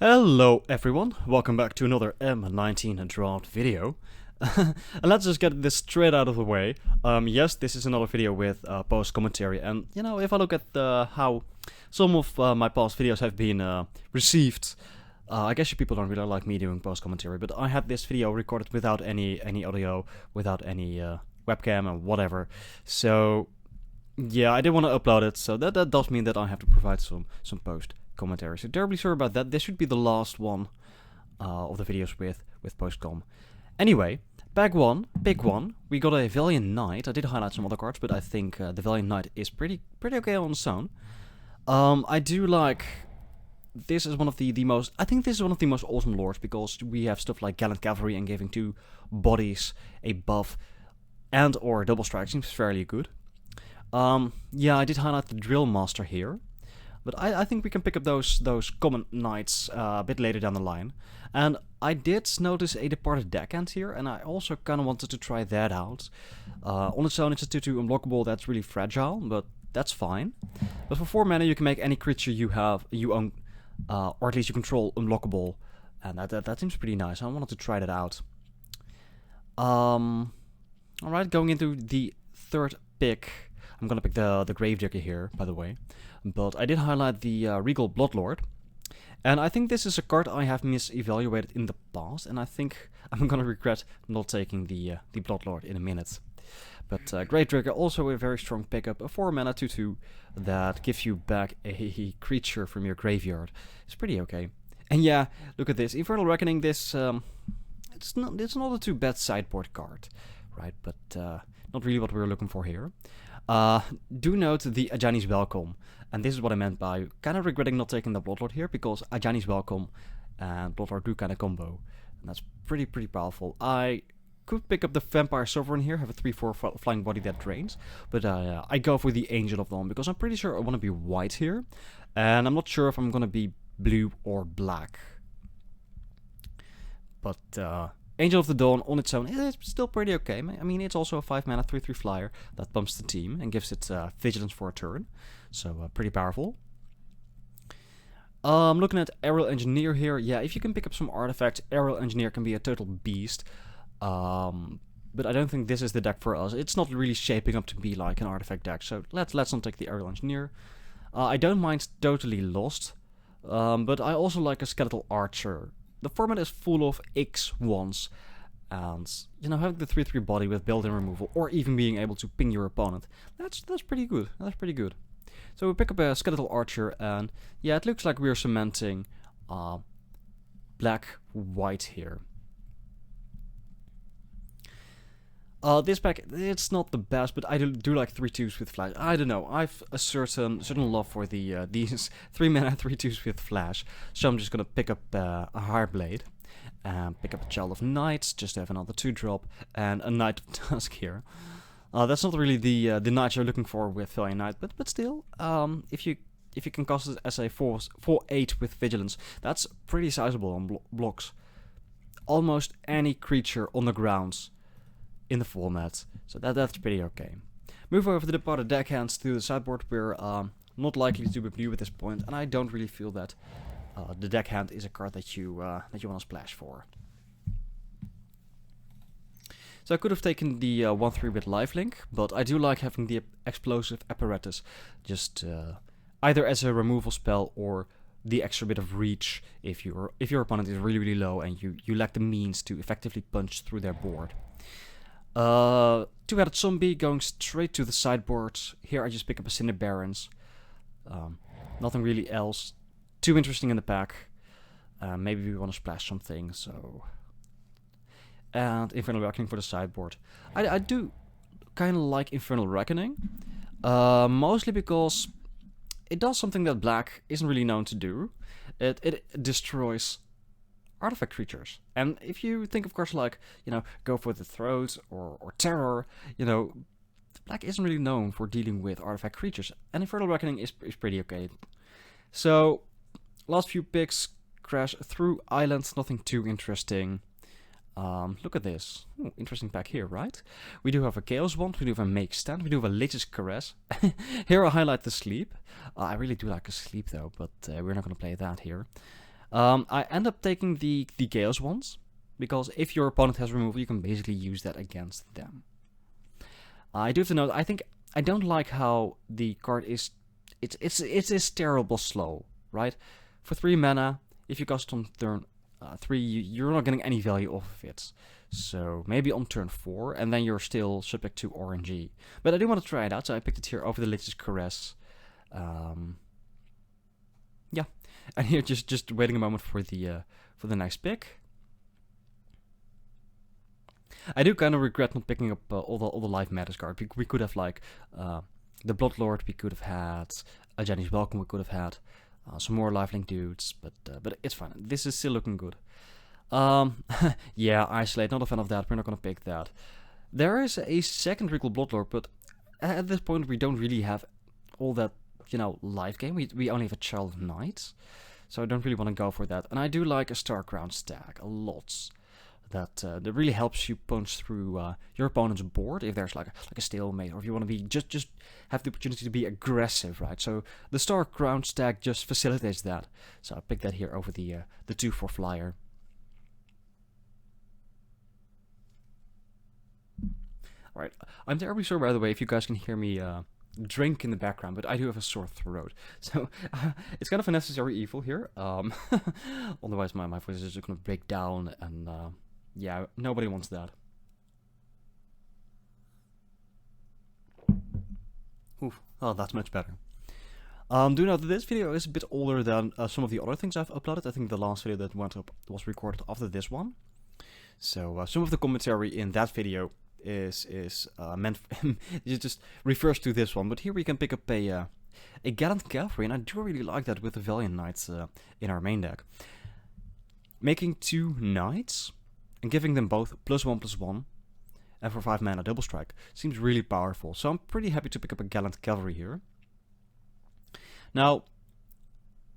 Hello everyone, welcome back to another M19 draft video. And let's just get this straight out of the way. Yes, this is another video with post commentary, and you know, if I look at how some of my past videos have been received, I guess you people don't really like me doing post commentary, but I had this video recorded without any audio, without any webcam and whatever. So yeah, I didn't want to upload it, so that does mean that I have to provide some post commentary. So terribly sorry about that. This should be the last one of the videos with post-com. Anyway, big one. We got a Valiant Knight. I did highlight some other cards, but I think the Valiant Knight is pretty okay on its own. I do like. This is one of the most. I think this is one of the most awesome lords because we have stuff like Gallant Cavalry and giving 2 bodies a buff and or double strike seems fairly good. Yeah, I did highlight the Drill Master here. But I think we can pick up those common knights a bit later down the line. And I did notice a departed deckhand here, and I also kind of wanted to try that out. On its own, it's a 2/2 unblockable that's really fragile, but that's fine. But for 4 mana, you can make any creature you own, or at least you control, unblockable, and that seems pretty nice. I wanted to try that out. Alright, going into the 3rd pick. I'm gonna pick the Gravedigger here, by the way. But I did highlight the Regal Bloodlord. And I think this is a card I have misevaluated in the past, and I think I'm gonna regret not taking the Bloodlord in a minute. But Gravedigger, also a very strong pickup, a 4 mana 2/2 that gives you back a creature from your graveyard. It's pretty okay. And yeah, look at this. Infernal Reckoning, this it's not a too bad sideboard card, right? But not really what we were looking for here. Do note the Ajani's Welcome, and this is what I meant by kind of regretting not taking the Bloodlord here, because Ajani's Welcome and Bloodlord do kind of combo, and that's pretty powerful. I could pick up the Vampire Sovereign here, have a 3/4 flying body that drains, but I go for the Angel of Dawn, because I'm pretty sure I want to be white here, and I'm not sure if I'm going to be blue or black. But Angel of the Dawn on its own is still pretty okay. I mean, it's also a 5 mana 3/3 flyer that pumps the team and gives it vigilance for a turn. So pretty powerful. Looking at Aerial Engineer here. Yeah, if you can pick up some artifacts, Aerial Engineer can be a total beast. But I don't think this is the deck for us. It's not really shaping up to be like an artifact deck. So let's not take the Aerial Engineer. I don't mind Totally Lost. But I also like a Skeletal Archer. The format is full of X1s, and you know, having the 3/3 body with built-in removal, or even being able to ping your opponent, that's pretty good. That's pretty good. So we pick up a Skeletal Archer, and yeah, it looks like we're cementing black-white here. This pack, it's not the best, but I do like 3/2s with flash. I don't know, I've a certain love for these 3 mana 3/2s with flash, so I'm just gonna pick up a Heartblade, and pick up a Child of Night, just to have another 2-drop, and a Knight of Dusk here. That's not really the knight you're looking for with Valiant Knight, but still, if you can cast it as a 4/8 with Vigilance, that's pretty sizable on blocks. Almost any creature on the grounds in the format, so that's pretty okay. Move over the departed deckhands to the sideboard. We're not likely to be blue at this point, and I don't really feel that the deckhand is a card that you want to splash for. So I could have taken the 1/3 with lifelink, but I do like having the explosive apparatus, just either as a removal spell or the extra bit of reach if your opponent is really low and you lack the means to effectively punch through their board. 2-headed zombie going straight to the sideboard. Here I just pick up a Cinder Barons. Nothing really else too interesting in the pack. Maybe we want to splash something, so. And Infernal Reckoning for the sideboard. I do kind of like Infernal Reckoning. Mostly because it does something that black isn't really known to do. It destroys artifact creatures. And if you think of cards like, you know, Go for the Throat or Terror, you know, black isn't really known for dealing with artifact creatures. And Infernal Reckoning is pretty okay. So, last few picks, crash through islands, nothing too interesting. Look at this. Ooh, interesting pack here, right? We do have a Chaos Wand, we do have a Make Stand, we do have a Lich's Caress. Here I highlight the Sleep. I really do like a Sleep though, but we're not going to play that here. I end up taking the Chaos ones, because if your opponent has removal, you can basically use that against them. I do have to note, I don't like how the card is, it's terrible slow, right? For 3 mana, if you cast on turn 3, you're not getting any value off of it. So maybe on turn 4, and then you're still subject to RNG. But I do want to try it out, so I picked it here over the Lich's Caress. Yeah, and here just waiting a moment for the next pick. I do kind of regret not picking up all the Life Matters cards. We could have like the Bloodlord. We could have had a Jenny's Welcome. We could have had some more lifelink dudes, but it's fine. This is still looking good. Yeah, Isolate. Not a fan of that. We're not gonna pick that. There is a second Regal Bloodlord, but at this point we don't really have all that, you know, life gain. We only have a Child of Night, so I don't really want to go for that. And I do like a Star Crown stack a lot. That really helps you punch through your opponent's board if there's like a stalemate, or if you want to be just have the opportunity to be aggressive, right? So the Star Crown stack just facilitates that. So I picked that here over the 2/4 flyer. All right, I'm terribly sorry, by the way, if you guys can hear me drink in the background, but I do have a sore throat, so it's kind of a necessary evil here. Otherwise, my voice is just gonna break down, and yeah, nobody wants that. Oof, oh, that's much better. Do note that this video is a bit older than some of the other things I've uploaded. I think the last video that went up was recorded after this one. So some of the commentary in that video is meant it just refers to this one. But here we can pick up a Gallant Cavalry, and I do really like that with the Valiant Knights in our main deck. Making 2 Knights and giving them both +1/+1, and for 5 mana double strike seems really powerful. So I'm pretty happy to pick up a Gallant Cavalry here. Now,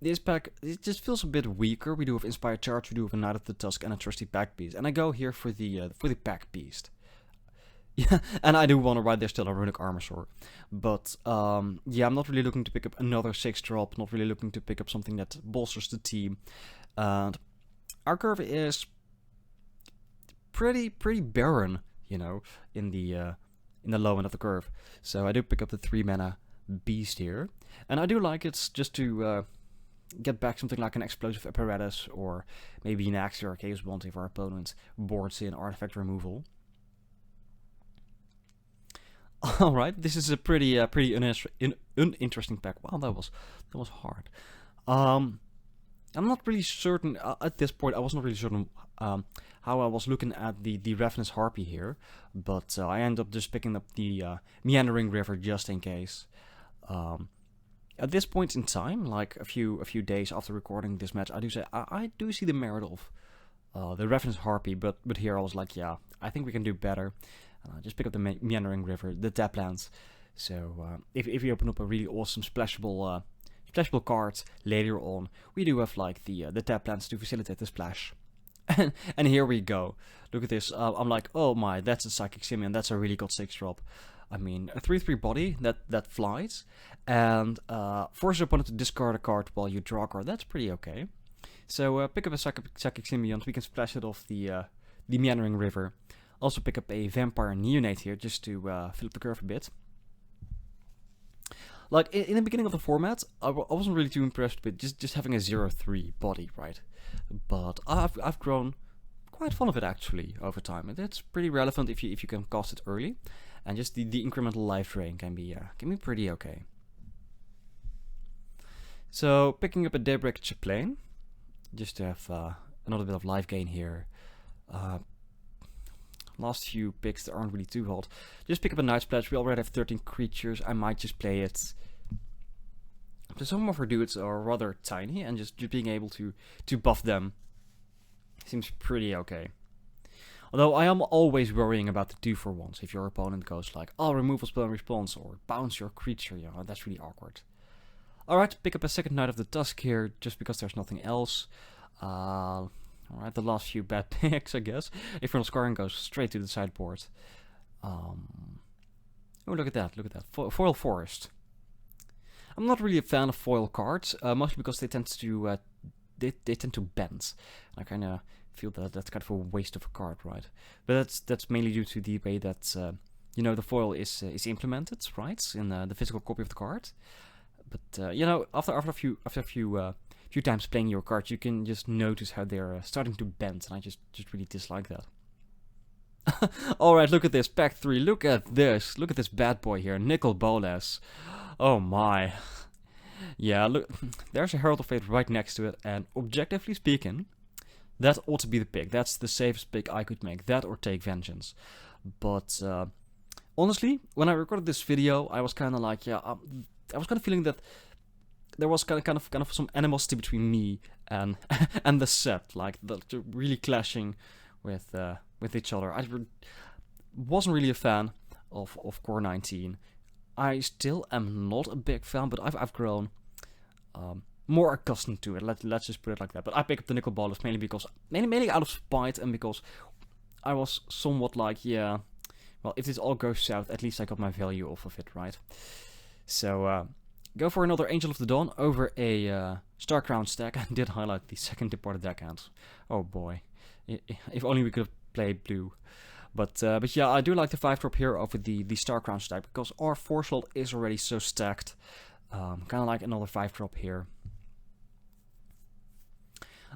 this pack, it just feels a bit weaker. We do have Inspired Charge, we do have a Knight of the Tusk, and a Trusty Pack Beast. And I go here for the Pack Beast. Yeah, and I do want to ride there still a Runic Armasaur. But yeah, I'm not really looking to pick up another 6-drop. Not really looking to pick up something that bolsters the team. And our curve is pretty barren, you know, in the low end of the curve. So I do pick up the 3 mana Beast here, and I do like it just to get back something like an Explosive Apparatus, or maybe an Axe or a Chaos Bond if our opponent boards in artifact removal. All right, this is a pretty uninteresting pack. Wow, that was hard. I'm not really certain at this point. I was not really certain how I was looking at the Ravenous Harpy here, but I ended up just picking up the Meandering River just in case. At this point in time, like a few days after recording this match, I do say I do see the merit of the Ravenous Harpy, but here I was like, yeah, I think we can do better. Just pick up the Meandering River, the tap lands. So if you open up a really awesome splashable card later on, we do have like the tap lands to facilitate the splash. And here we go. Look at this. I'm like, oh my, that's a Psychic Simian. That's a really good 6-drop. I mean, a 3/3 body that flies, and forces your opponent to discard a card while you draw a card. That's pretty okay. So pick up a Psychic Simian. We can splash it off the Meandering River. Also pick up a Vampire Neonate here just to fill up the curve a bit. Like in the beginning of the format, I wasn't really too impressed with just having a 0/3 body, right? But I've grown quite fond of it actually over time, and it's pretty relevant if you can cast it early, and just the incremental life drain can be pretty okay. So picking up a Daybreak Chaplain, just to have another bit of life gain here. Last few picks that aren't really too hot. Just pick up a Night Splash. We already have 13 creatures. I might just play it. So some of our dudes are rather tiny, and just being able to buff them seems pretty okay. Although I am always worrying about the 2-for-1s. If your opponent goes like, oh, removal spell and response, or bounce your creature, you know, that's really awkward. Alright, pick up a second Knight of the Tusk here, just because there's nothing else. Alright, the last few bad picks, I guess. Infernal Scarring goes straight to the sideboard. Oh, look at that, Foil Forest. I'm not really a fan of foil cards, mostly because they tend to they tend to bend. I kind of feel that that's kind of a waste of a card, right? But that's mainly due to the way that you know, the foil is implemented, right, in the physical copy of the card. But you know, after a few times playing your cards, you can just notice how they're starting to bend, and I just really dislike that. Alright, look at this, pack 3, look at this bad boy here, Nicol Bolas. Oh my. Yeah, look, there's a Herald of Fate right next to it, and objectively speaking, that ought to be the pick. That's the safest pick I could make, that or take Vengeance. But honestly, when I recorded this video, I was kind of like, yeah, I was kind of feeling that there was kind of some animosity between me and and the set, like they're really clashing with each other. I wasn't really a fan of Core 19. I still am not a big fan, but I've grown more accustomed to it. Let's just put it like that. But I picked up the Nicol Bolas mainly out of spite, and because I was somewhat like, yeah, well, if this all goes south, at least I got my value off of it, right? So go for another Angel of the Dawn over a Star Crown stack. I did highlight the second departed deckhand. Oh boy, if only we could have played blue. But yeah, I do like the 5-drop here over the Star Crown stack, because our 4 slot is already so stacked. Kind of like another 5-drop here.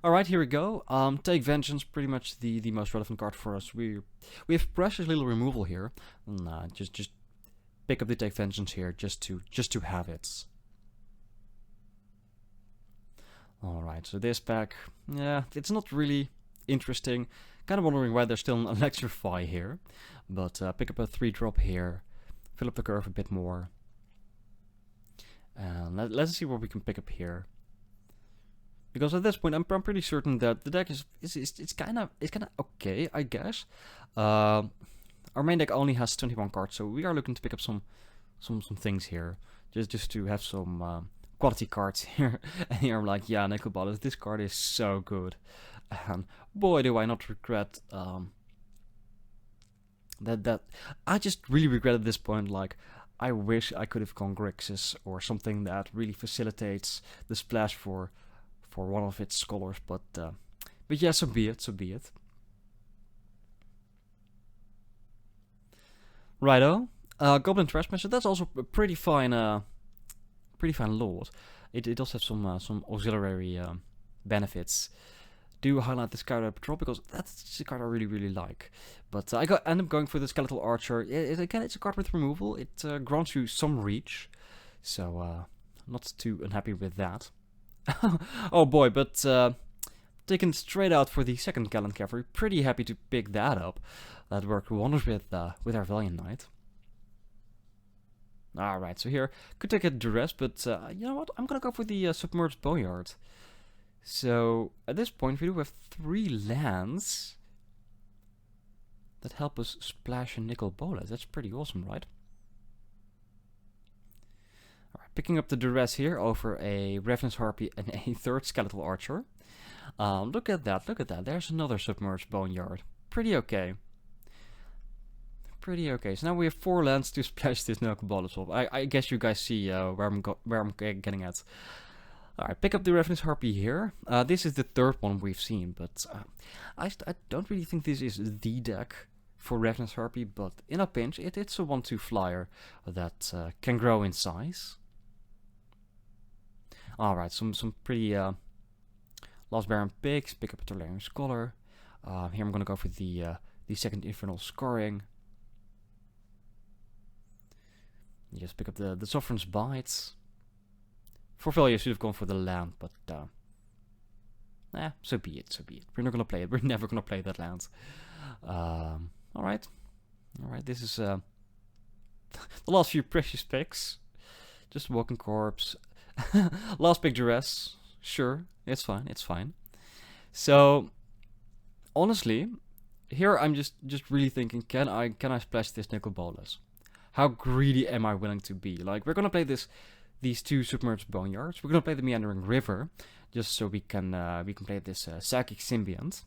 Alright, here we go. Take Vengeance, pretty much the most relevant card for us. We have precious little removal here. Nah, just pick up the Take Vengeance here, just to have it. Alright, so this pack, yeah, it's not really interesting. Kind of wondering why there's still an Electrify here. But pick up a 3-drop here, fill up the curve a bit more. And let's see what we can pick up here. Because at this point, I'm pretty certain that the deck is kind of okay, I guess. Our main deck only has 21 cards, so we are looking to pick up some things here, just to have some quality cards here. And here I'm like, yeah, Nicol Bolas, this card is so good, and boy, do I not regret that. I just really regret at this point. Like, I wish I could have gone Grixis or something that really facilitates the splash for one of its scholars, but yeah, so be it. Righto, Goblin Trashmaster. That's also a pretty fine lord. It does have some auxiliary benefits. Do highlight this card at Patrol, because that's the card I really like. But I end up going for the Skeletal Archer. Again, it's a card with removal. It grants you some reach, so not too unhappy with that. Oh boy, but taken straight out for the second Gallant Cavalry. Pretty happy to pick that up. That worked wonders with our Valiant Knight. Alright, so here, could take a Duress, but you know what? I'm gonna go for the Submerged Boneyard. So, at this point, we do have 3 lands that help us splash a Nicol Bolas. That's pretty awesome, right? Alright, picking up the Duress here over a Ravenous Harpy and a 3rd Skeletal Archer. Look at that. There's another Submerged Boneyard. Pretty okay. So now we have 4 lands to splash this Nicol Bolas off. I guess you guys see where I'm getting at. Alright, pick up the Ravenous Harpy here. This is the 3rd one we've seen, but I don't really think this is the deck for Ravenous Harpy, but in a pinch, it's a 1/2 flyer that can grow in size. Alright, some pretty Lost Baron picks. Pick up a Tolarian Scholar. Here I'm gonna go for the 2nd Infernal Scoring. You just pick up the Sovereign's Bite. For value, I should have gone for the land, but so be it. We're not gonna play it. We're never gonna play that land. Alright. This is the last few precious picks. Just Walking Corpse. Last pick, Duress. Sure, it's fine. So honestly, here I'm just really thinking, can I splash this Nicol Bolas? How greedy am I willing to be? Like, we're gonna play these 2 Submerged Boneyards. We're gonna play the Meandering River, just so we can play this Psychic Symbiont.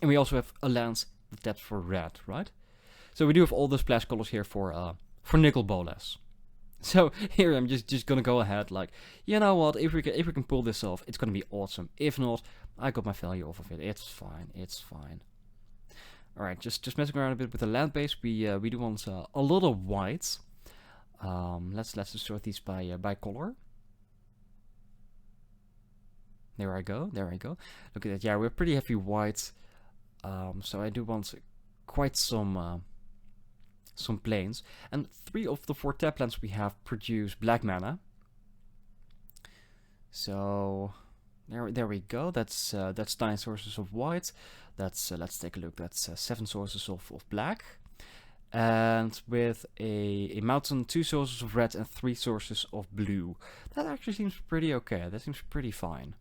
And we also have a land that taps for red, right? So we do have all the splash colors here for Nicol Bolas. So here I'm just gonna go ahead, like, you know what, if we can pull this off, it's gonna be awesome. If not, I got my value off of it. It's fine, it's fine. Alright, just messing around a bit with the land base. We do want a lot of whites. Let's just sort these by color. There I go, there I go. Look at that, yeah, we're pretty heavy white. So I do want quite some plains. And 3 of the 4 tap lands we have produce black mana. So there we go. That's 9 sources of white. That's let's take a look. That's 7 sources of black. And with a mountain, 2 sources of red and 3 sources of blue. That actually seems pretty okay. That seems pretty fine.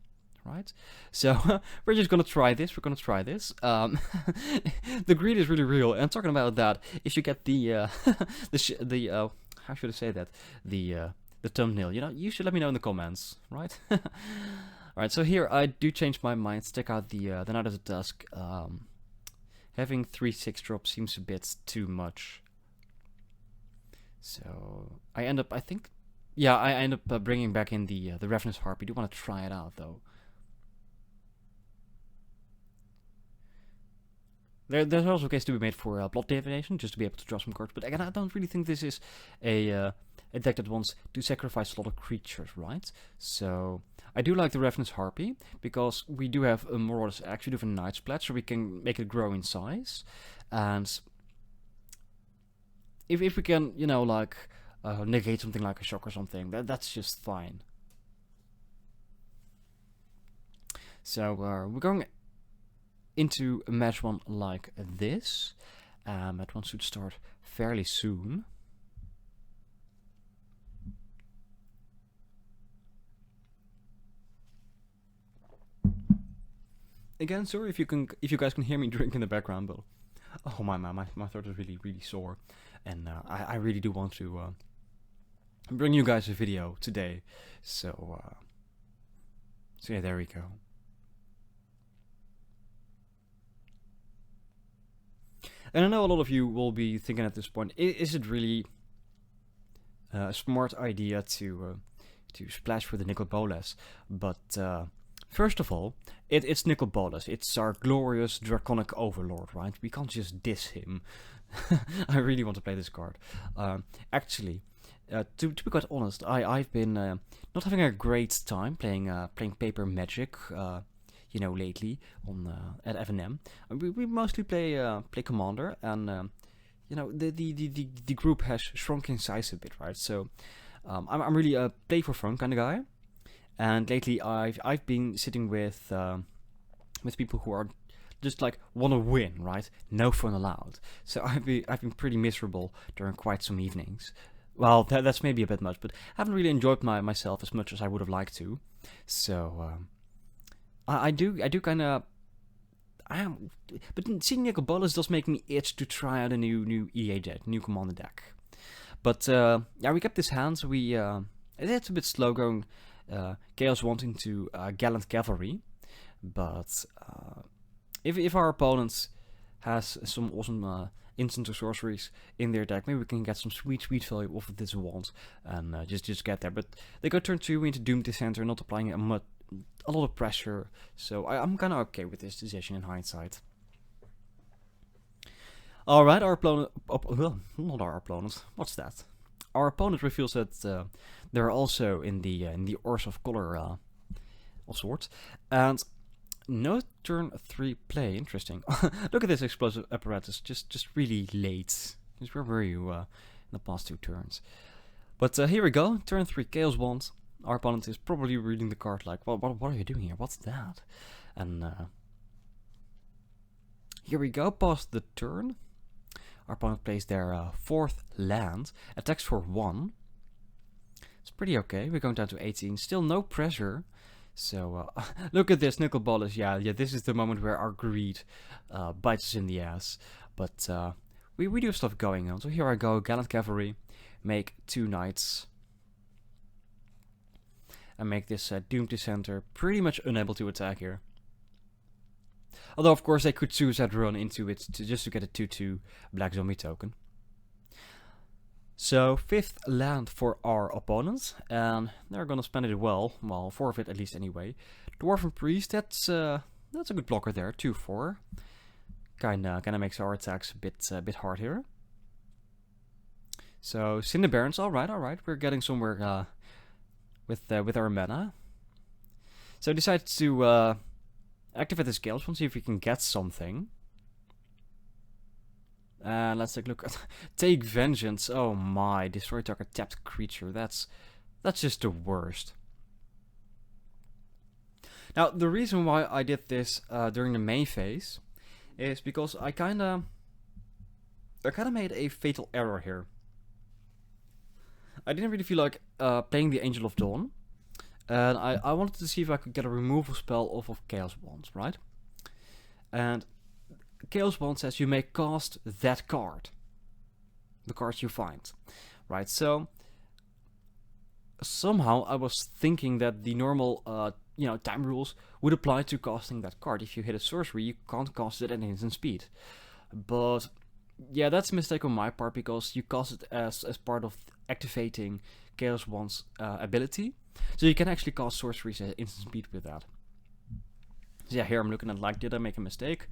Right, so we're just gonna try this. We're gonna try this. The greed is really real. And talking about that, if you get the how should I say that, the thumbnail, you know, you should let me know in the comments, right? All right. So here I do change my mind. Take out the Night of the Dusk. Having 3/6 drop seems a bit too much. So I end up, I think, yeah, I end up bringing back in the Ravenous Harpy. Do want to try it out though. There's also a case to be made for Blood Divination, just to be able to draw some cards. But again, I don't really think this is a deck that wants to sacrifice a lot of creatures, right? So I do like the Ravenous Harpy, because we do have a Marauders Axe, we do have a Night Splat, so we can make it grow in size. And if we can, you know, like negate something like a shock or something, that's just fine. So we're going into a match 1 like this. Match 1 should start fairly soon. Again, sorry if you guys can hear me drink in the background, but oh my throat is really sore, and I really do want to bring you guys a video today. So yeah, there we go. And I know a lot of you will be thinking at this point, is it really a smart idea to splash for the Nicol Bolas? But first of all, it's Nicol Bolas. It's our glorious draconic overlord, right? We can't just diss him. I really want to play this card. Actually, to be quite honest, I've been not having a great time playing paper Magic. You know, lately on at FNM, we mostly play Commander, and you know, the group has shrunk in size a bit, right? So I'm really a play for fun kind of guy, and lately I've been sitting with people who are just like want to win, right? No fun allowed. So I've been pretty miserable during quite some evenings. Well, that's maybe a bit much, but I haven't really enjoyed myself as much as I would have liked to. So I do kind of. But seeing Nicol Bolas does make me itch to try out a new EA deck, new Commander deck. But yeah, we kept this hand, so we it's a bit slow going. Chaos wanting to Gallant Cavalry, but if our opponent has some awesome instant or sorceries in their deck, maybe we can get some sweet value off of this wand and just get there. But they go turn 2 into Doom Dissenter, not applying a lot of pressure, so I'm kind of okay with this decision in hindsight. Alright, our opponent, not our opponent, what's that? Our opponent reveals that they're also in the Ors of Color of sorts, and no turn 3 play. Interesting. Look at this explosive apparatus, just really late. Just where were you in the past 2 turns? But here we go, turn 3 Chaos Wand. Our opponent is probably reading the card like, what are you doing here? What's that? And here we go, past the turn. Our opponent plays their 4th land, attacks for 1. It's pretty okay. We're going down to 18. Still no pressure. So look at this, Nicol Bolas. Yeah, this is the moment where our greed bites us in the ass. But we do have stuff going on. So here I go, Gallant Cavalry, make 2 knights. And make this Doom Dissenter pretty much unable to attack here. Although, of course, they could suicide run into it just to get a 2/2 black zombie token. So 5th land for our opponents, and they're gonna spend it well, 4 of it at least anyway. Dwarven Priest, that's a good blocker there, 2/4. Kinda makes our attacks a bit hard here. So Cinder Barons, alright, we're getting somewhere with our mana. So decide to activate the scales one, see if we can get something. Let's take a look at Take Vengeance. Oh my, destroy target tapped creature. That's just the worst. Now the reason why I did this during the main phase is because I kinda made a fatal error here. I didn't really feel like playing the Angel of Dawn, and I wanted to see if I could get a removal spell off of Chaos Wands, right? And Chaos Wand says you may cast that card, the cards you find, right? So somehow I was thinking that the normal, time rules would apply to casting that card. If you hit a sorcery, you can't cast it at instant speed. But yeah, that's a mistake on my part, because you cast it as part of activating Chaos Wand's ability, so you can actually cast sorceries at instant speed with that. So yeah, here I'm looking at like, did I make a mistake?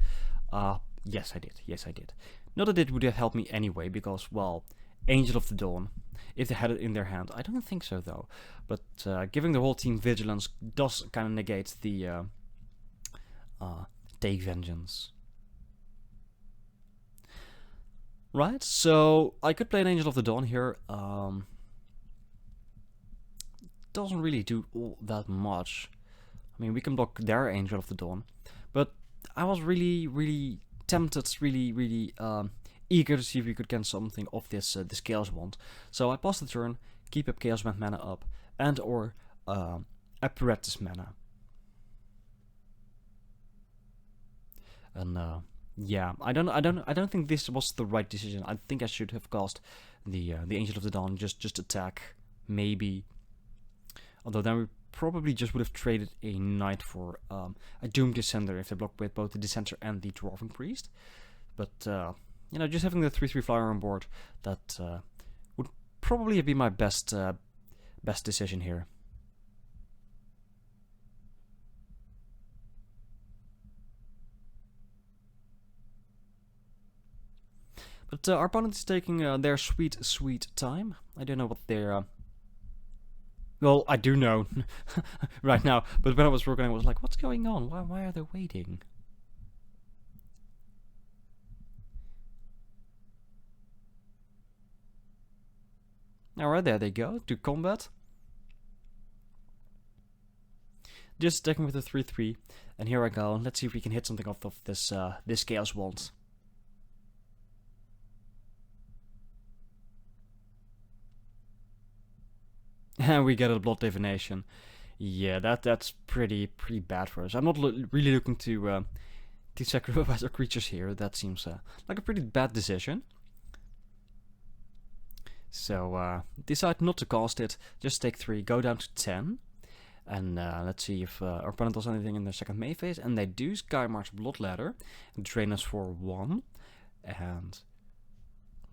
Yes I did. Not that it would have helped me anyway, because, well, Angel of the Dawn, if they had it in their hand, I don't think so though. But giving the whole team Vigilance does kind of negate the Take Vengeance. Right, so I could play an Angel of the Dawn here. Doesn't really do all that much. I mean, we can block their Angel of the Dawn, but I was really tempted, really eager to see if we could get something off this Chaos Wand. So I paused the turn, keep up Chaos Wand mana up, and or Apparatus mana. And yeah, I don't think this was the right decision. I think I should have cast the Angel of the Dawn, just attack, maybe. Although then we probably just would have traded a Knight for a Doom Descender if they block with both the Dissenter and the Dwarven Priest. But just having the 3/3 flyer on board, that would probably be my best decision here. But our opponent is taking their sweet time. I don't know what they're... Well, I do know right now, but when I was working, I was like, what's going on? Why are they waiting? Alright, there they go, to combat. Just attacking with a 3/3, and here I go. Let's see if we can hit something off of this Chaos Wand. And we get a Blood Divination. Yeah, that's pretty bad for us. I'm not really looking to sacrifice our creatures here. That seems like a pretty bad decision. So decide not to cast it. Just take 3, go down to 10. And let's see if our opponent does anything in their second main phase. And they do Sky March Blood Ladder and drain us for 1. And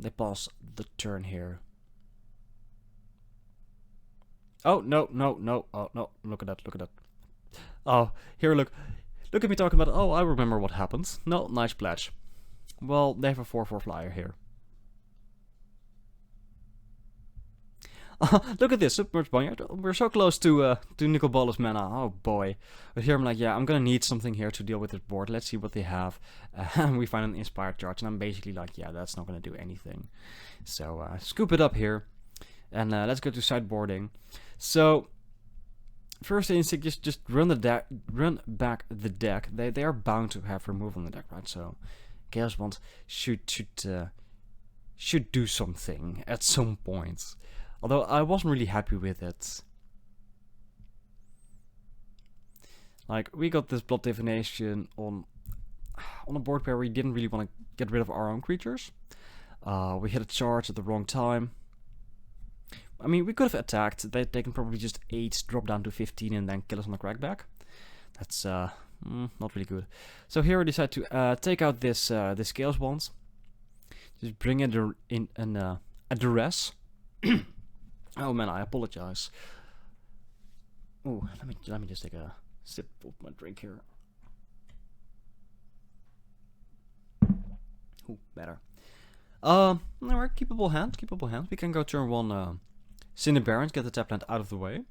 they pass the turn here. Oh, no. Oh, no. Look at that. Oh, here, look at me talking about, oh, I remember what happened. No, nice pledge. Well, they have a 4/4 flyer here. Look at this, Submerged Boneyard. We're so close to Nicol Bolas mana. Oh boy. But here I'm like, yeah, I'm gonna need something here to deal with this board. Let's see what they have. And we find an Inspired Charge, and I'm basically like, yeah, that's not gonna do anything. So scoop it up here. And let's go to sideboarding. So first instinct, just run back the deck. They are bound to have removal on the deck, right? So Chaos Wand should do something at some point. Although I wasn't really happy with it. Like, we got this Blood Divination on a board where we didn't really want to get rid of our own creatures. We hit a charge at the wrong time. I mean, we could have attacked. They can probably just 8, drop down to 15, and then kill us on the crackback. That's not really good. So here I decide to take out this Chaos Wand. Just bring it in a duress. Oh man, I apologize. Oh, let me just take a sip of my drink here. Ooh, better. Alright, keepable hand, keepable hand. We can go turn 1 Cinder Barons, get the tap land out of the way.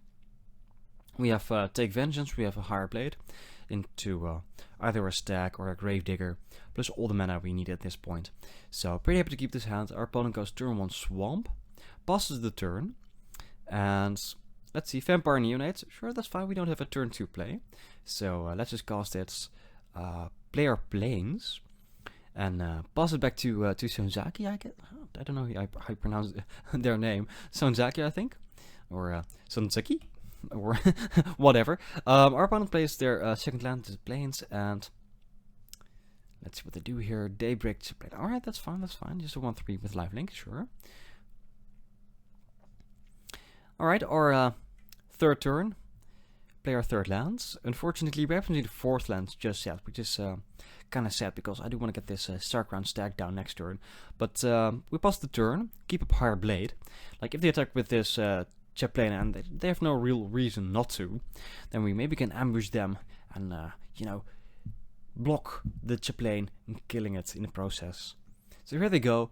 We have Take Vengeance, we have a Higher Blade into either a Stag or a Gravedigger, plus all the mana we need at this point. So, pretty happy to keep this hand. Our opponent goes turn 1 Swamp, passes the turn, and let's see, Vampire Neonates. Sure, that's fine, we don't have a turn 2 play. So, let's just cast it, play our Plains, and pass it back to Sonzaki, I don't know how you pronounce their name. Sonzaki, I think, or Sonzaki, or whatever. Our opponent plays their second land to Plains, and let's see what they do here. Daybreak to play. Alright, that's fine, just a 1/3 with lifelink, sure. Alright, our third turn, play our third lands. Unfortunately, we haven't seen the fourth land just yet, which is kind of sad, because I do want to get this Starground Stag down next turn. But we pass the turn, keep up Higher Blade. Like, if they attack with this Chaplain and they have no real reason not to, then we maybe can ambush them and, you know, block the Chaplain and killing it in the process. So here they go.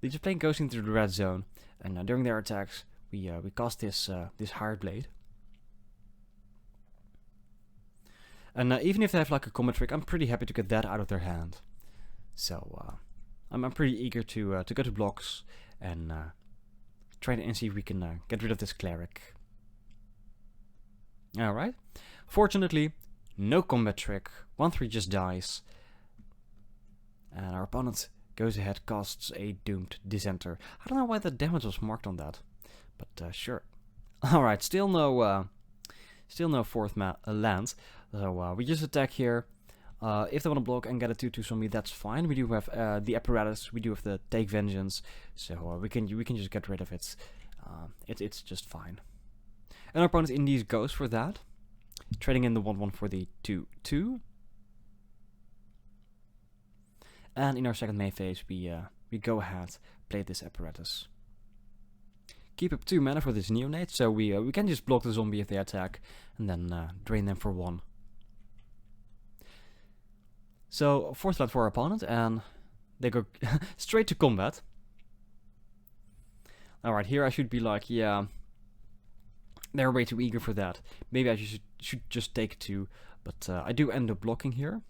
The Chaplain goes into the red zone, and during their attacks, we cast this Higher Blade. And even if they have like a combat trick, I'm pretty happy to get that out of their hand. So I'm pretty eager to go to blocks and try and see if we can get rid of this cleric. Alright. Fortunately, no combat trick. 1/3 just dies. And our opponent goes ahead, casts a Doomed Dissenter. I don't know why the damage was marked on that, but sure. Alright, still no fourth land. So we just attack here. If they want to block and get a 2/2 zombie, that's fine. We do have the apparatus. We do have the Take Vengeance, so we can just get rid of it. It's just fine. And our opponent indeed goes for that, trading in the 1/1 for the 2/2. And in our second main phase, we go ahead, play this apparatus. Keep up 2 mana for this Neonate, so we can just block the zombie if they attack, and then drain them for 1. So, fourth land for our opponent, and they go straight to combat. Alright, here I should be like, yeah, they're way too eager for that. Maybe I should just take 2, but I do end up blocking here.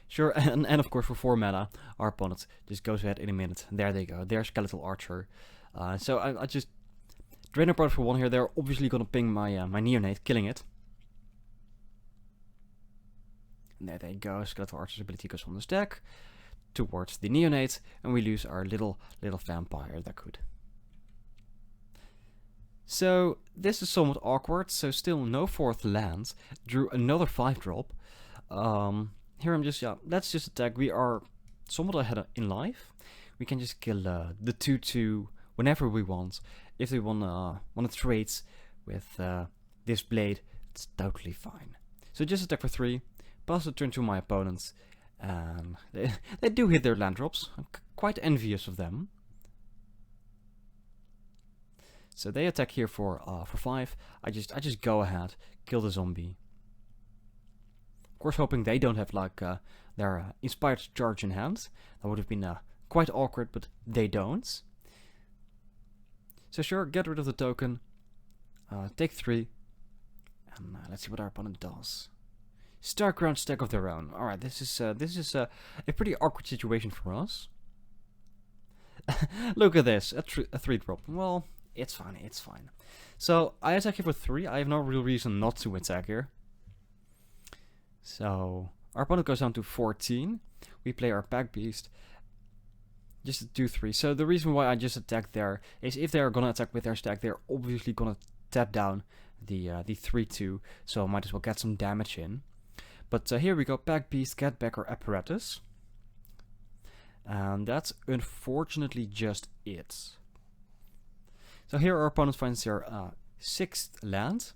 Sure, and of course for 4 mana, our opponent just goes ahead in a minute. There they go, their Skeletal Archer. So I just drain our opponent for 1 here. They're obviously gonna ping my my Neonate, killing it. And there they go, Skeletal Archer's ability goes on the stack towards the Neonate, and we lose our little vampire that could. So this is somewhat awkward, so still no fourth land. Drew another 5-drop. Here I'm just, let's just attack. We are somewhat ahead in life. We can just kill the 2/2 whenever we want. If they wanna trade with this blade, it's totally fine. So just attack for 3, pass the turn to my opponents, and they do hit their land drops. I'm quite envious of them. So they attack here for 5. I just go ahead, kill the zombie. Of course, hoping they don't have like their inspired charge in hand. That would have been quite awkward, but they don't. So sure, get rid of the token, take 3, and let's see what our opponent does. Starground Stack of their own. All right, this is a pretty awkward situation for us. Look at this, a 3-drop. Well, it's fine, it's fine. So I attack here for 3. I have no real reason not to attack here. So our opponent goes down to 14. We play our Pack Beast. Just a 2/3. So the reason why I just attacked there is if they are gonna attack with their stack, they're obviously gonna tap down the 3/2. So I might as well get some damage in. But here we go, Pack Beast, get back our apparatus. And that's unfortunately just it. So here our opponent finds their 6th land.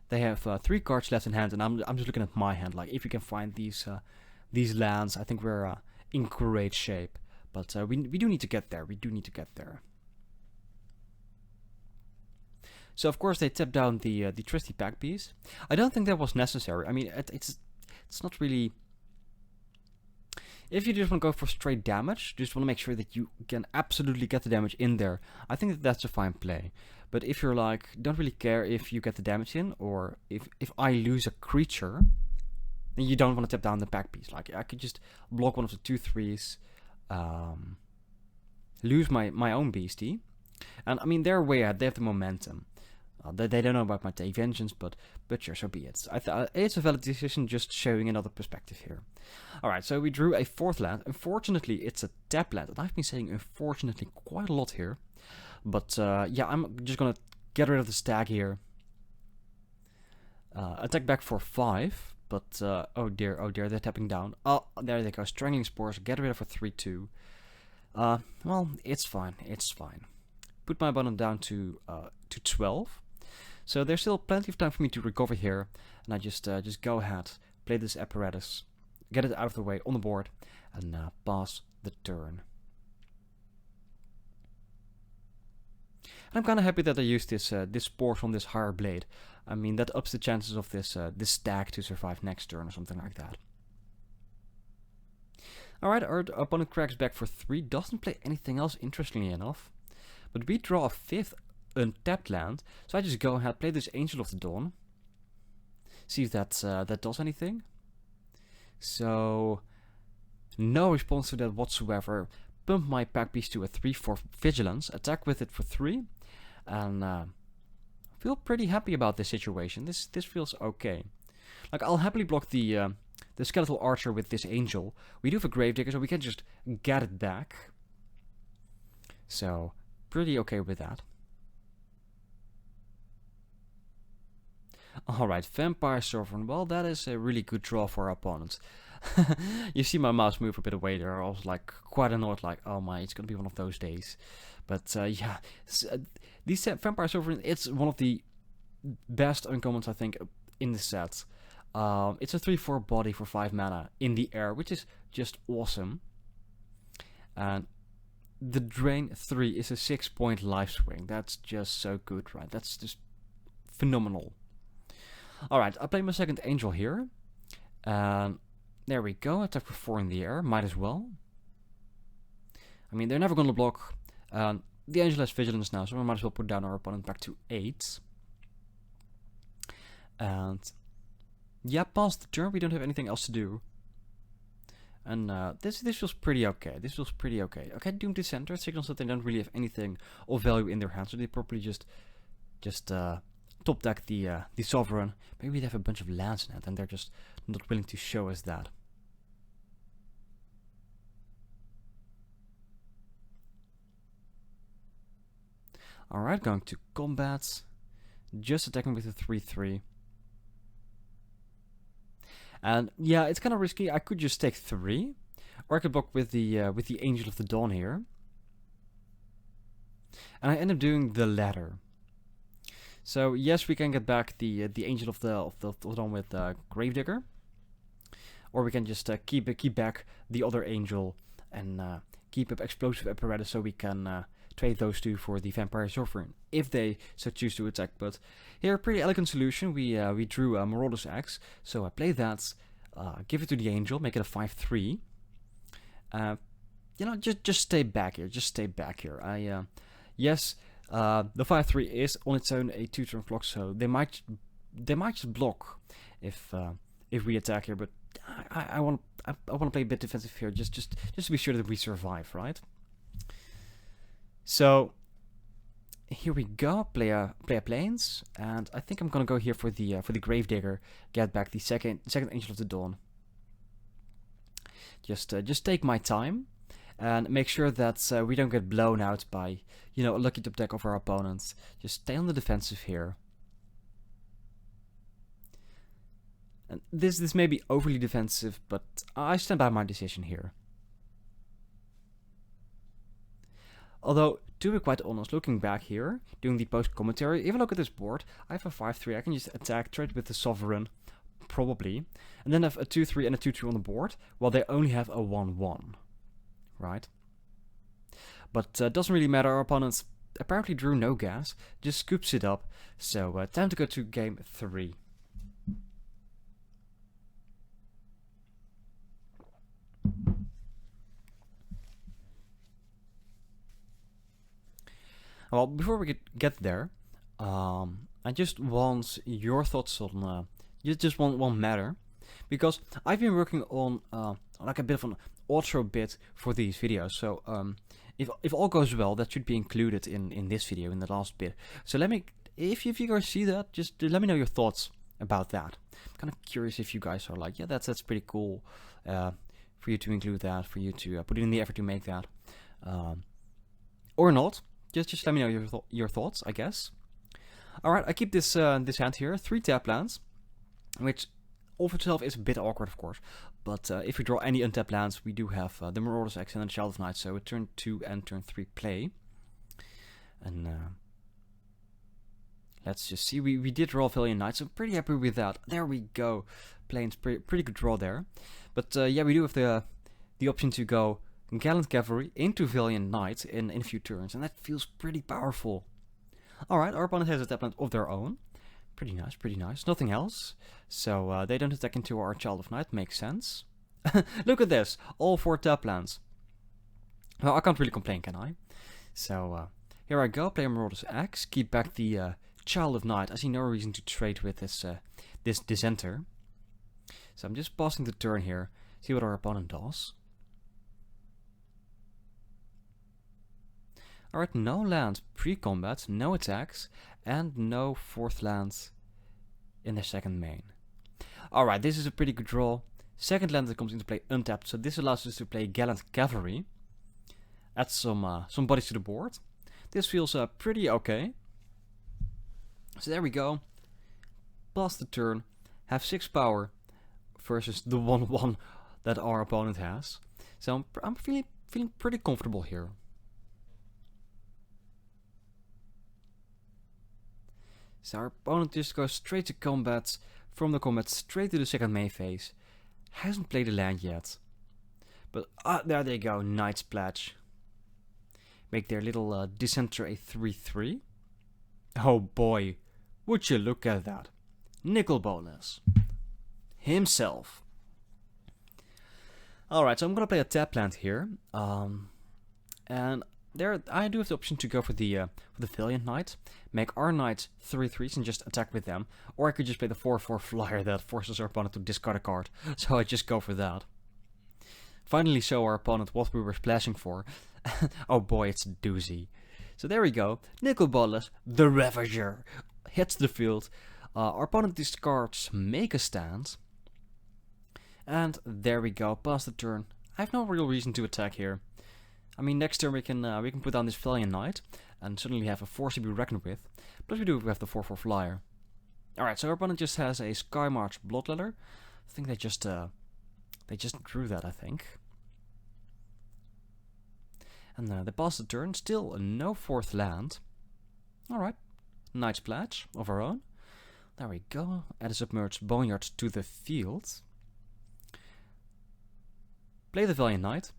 They have 3 cards left in hand, and I'm just looking at my hand. Like, if you can find these lands, I think we're in great shape. But we do need to get there. We do need to get there. So of course they tap down the trusty pack piece. I don't think that was necessary. I mean, it's not really. If you just want to go for straight damage, just want to make sure that you can absolutely get the damage in there, I think that that's a fine play. But if you're like, don't really care if you get the damage in, or if I lose a creature, then you don't want to tap down the pack piece. Like, I could just block one of the 2/3s, lose my own beastie, and I mean, they're way ahead, they have the momentum. They don't know about my take vengeance, but sure, so be it. It's a valid decision, just showing another perspective here. Alright, so we drew a 4th land. Unfortunately, it's a tap land, and I've been saying unfortunately quite a lot here. But yeah, I'm just gonna get rid of the stag here. Attack back for 5, but oh dear, they're tapping down. Oh, there they go, Strangling Spores, get rid of for 3/2. Well, it's fine, it's fine. Put my opponent down to 12. So there's still plenty of time for me to recover here, and I just go ahead, play this apparatus, get it out of the way on the board, and pass the turn. And I'm kind of happy that I used this spore from this higher blade. I mean, that ups the chances of this stag to survive next turn or something like that. Alright, our opponent cracks back for 3, doesn't play anything else interestingly enough. But we draw a 5th untapped land, so I just go ahead, play this Angel of the Dawn. See if that does anything. So, no response to that whatsoever. Pump my pack piece to a 3 for Vigilance, attack with it for 3, and feel pretty happy about this situation. This feels okay. Like, I'll happily block the Skeletal Archer with this Angel. We do have a Gravedigger, so we can just get it back. So, pretty okay with that. Alright, Vampire Sovereign. Well, that is a really good draw for our opponents. You see my mouse move a bit away there. I was like quite annoyed, like, oh my, it's gonna be one of those days. But yeah, these Vampire Sovereign, it's one of the best uncommons I think in the set. It's a 3/4 body for 5 mana in the air, which is just awesome. And the drain 3 is a 6-point life swing. That's just so good, right? That's just phenomenal. Alright, I play my second Angel here. And there we go. Attack for 4 in the air. Might as well. I mean, they're never going to block. The Angel has Vigilance now, so we might as well put down our opponent back to 8. And yeah, past the turn, we don't have anything else to do. And this feels pretty okay. This feels pretty okay. Okay, Doom to Center signals that they don't really have anything of value in their hands, so they probably just top deck the Sovereign. Maybe they have a bunch of lands in it, and they're just not willing to show us that. Alright, going to combat. Just attacking with a 3/3. And yeah, it's kind of risky. I could just take 3, or I could block with the Angel of the Dawn here. And I end up doing the latter. So yes, we can get back the Angel of the Dawn with Gravedigger, or we can just keep back the other Angel and keep up Explosive Apparatus, so we can trade those two for the Vampire Sovereign if they so choose to attack. But here, pretty elegant solution. We drew a Marauder's Axe, so I play that, give it to the Angel, make it a 5/3. You know, just stay back here. Just stay back here. Yes, the 5/3 is on its own a 2-turn clock, so they might just block if we attack here. But I want to play a bit defensive here, just to be sure that we survive, right? So here we go. Play a Plains, and I think I'm gonna go here for the Gravedigger. Get back the second Angel of the Dawn. Just take my time and make sure that we don't get blown out by, you know, a lucky top deck of our opponents. Just stay on the defensive here. And this may be overly defensive, but I stand by my decision here. Although, to be quite honest, looking back here, doing the post-commentary, if I look at this board, I have a 5/3, I can just attack, trade with the Sovereign, probably, and then have a 2/3 and a 2/2 on the board, while they only have a 1/1, right? But doesn't really matter, our opponent apparently drew no gas, just scoops it up, so time to go to game 3. Well, before we get there, I just want your thoughts on just one matter, because I've been working on like a bit of an outro bit for these videos. So if all goes well, that should be included in this video, in the last bit. So if you guys see that, just let me know your thoughts about that. I'm kind of curious if you guys are like, yeah, that's pretty cool, for you to include that, for you to put in the effort to make that, or not. Just let me know your thoughts, I guess. Alright, I keep this this hand here, 3 tap lands, which of itself is a bit awkward, of course. But if we draw any untapped lands, we do have the Marauder's Axe and the Child of Night, so turn 2 and turn 3 play. And let's just see, we did draw Valiant Knight, so I'm pretty happy with that. There we go, playing pretty good draw there. But yeah, we do have the option to go Gallant Cavalry into Valiant Knight in a few turns, and that feels pretty powerful. Alright, our opponent has a tap land of their own. Pretty nice, pretty nice. Nothing else. So they don't attack into our Child of Night, makes sense. Look at this, all 4 tap lands. Well, I can't really complain, can I? So here I go, play Marauder's Axe, keep back the Child of Night. I see no reason to trade with this Dissenter. So I'm just passing the turn here, see what our opponent does. Alright, no land pre-combat, no attacks, and no 4th land in the second main. Alright, this is a pretty good draw. Second land that comes into play untapped, so this allows us to play Gallant Cavalry. Add some bodies to the board. This feels pretty okay. So there we go. Pass the turn, have 6 power versus the 1/1 that our opponent has. So I'm feeling pretty comfortable here. So our opponent just goes straight to combat, from the combat straight to the second main phase. Hasn't played a land yet. But there they go, Knight's Pledge. Make their little Dissenter a 3/3. Oh boy, would you look at that. Nicol Bolas himself. Alright, so I'm gonna play a tap land here. And there I do have the option to go for the Valiant Knight, make our Knight 3/3s and just attack with them, or I could just play the 4/4 flyer that forces our opponent to discard a card, so I just go for that. Finally show our opponent what we were splashing for. Oh boy, it's a doozy. So there we go, Nicol Bolas, the Ravager, hits the field, our opponent discards Make a Stand, and there we go, pass the turn. I have no real reason to attack here. I mean, next turn we can put down this Valiant Knight and suddenly have a force to be reckoned with. Plus we have the 4/4 flyer. Alright, so our opponent just has a Skymarch Bloodletter. I think they just drew that, I think. And they pass the turn, still no 4th land. Alright, Knight's Pledge of our own. There we go, add a Submerged Boneyard to the field. Play the Valiant Knight.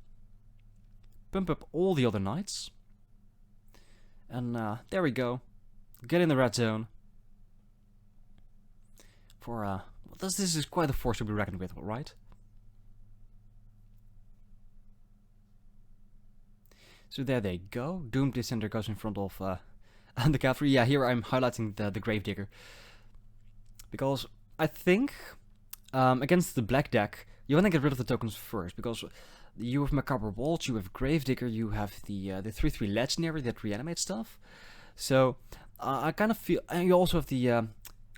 Pump up all the other knights. And there we go. Get in the red zone. For this is quite a force to be reckoned with, right? So there they go. Doomed Dissenter goes in front of the cavalry. Yeah, here I'm highlighting the Gravedigger. Because I think against the black deck, you want to get rid of the tokens first, because you have Macabre Waltz, you have Gravedigger, you have the 3/3 Legendary that reanimates stuff. So I kind of feel, and you also have the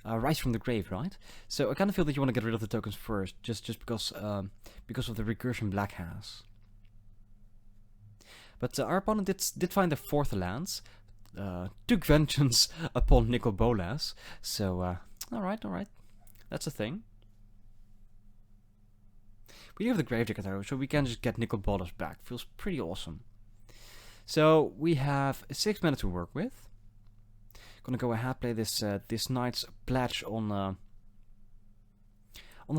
Rise from the Grave, right? So I kind of feel that you want to get rid of the tokens first, just because of the recursion black has. But our opponent did find the 4th lands, took vengeance upon Nicol Bolas. So alright, that's a thing. We do have the Gravedigger though, so we can just get Nicol Bolas back. Feels pretty awesome. So we have 6 mana to work with. Gonna go ahead, play this this Knight's Pledge on the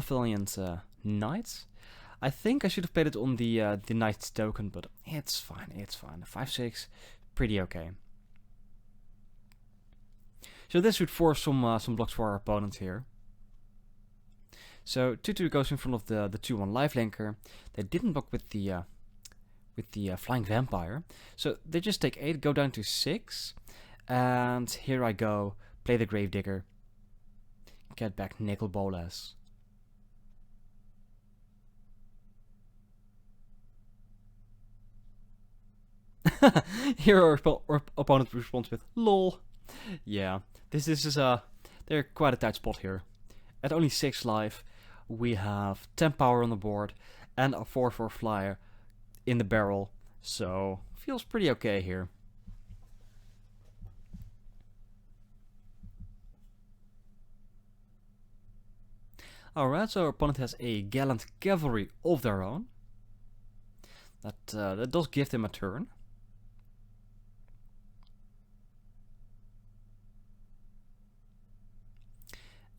Valiant Knight. I think I should have played it on the Knight's token, but it's fine, it's fine. 5-6, pretty okay. So this should force some blocks for our opponent here. So 2-2 goes in front of the 2-1 lifelinker. They didn't block with the flying vampire, so they just take 8, go down to 6, and here I go, play the Gravedigger, get back Nicol Bolas. Here our opponent responds with lol. Yeah, this is they're quite a tight spot here. At only 6 life, we have 10 power on the board and a 4/4 flyer in the barrel, so feels pretty okay here. Alright, so our opponent has a gallant cavalry of their own. That does give them a turn.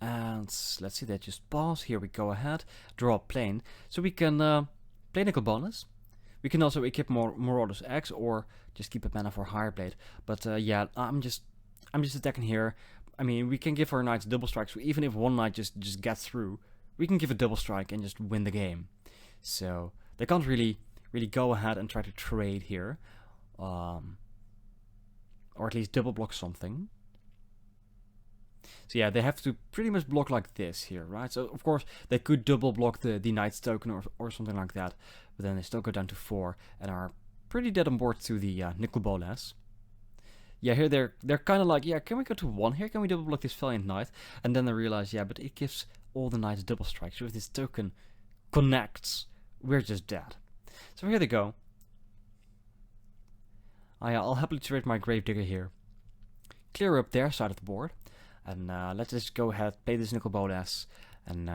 And let's see, that just pause. Here we go ahead, draw a plane, so we can play Nicol Bolas. We can also equip more Marauders X or just keep a mana for Higher Blade. But yeah, I'm just attacking here. I mean, we can give our knights double strikes. So even if one knight just gets through, we can give a double strike and just win the game. So they can't really go ahead and try to trade here, or at least double block something. So yeah, they have to pretty much block like this here, right? So of course they could double block the Knight's token or something like that, but then they still go down to 4 and are pretty dead on board to the Nicol Bolas. Yeah, here they're kind of like, yeah, can we go to 1 here? Can we double block this Valiant Knight? And then they realize, yeah, but it gives all the knights double strikes. So if this token connects, we're just dead. So here they go. I'll happily trade my Gravedigger here. Clear up their side of the board. And let's just go ahead, play this Nicol Bolas, and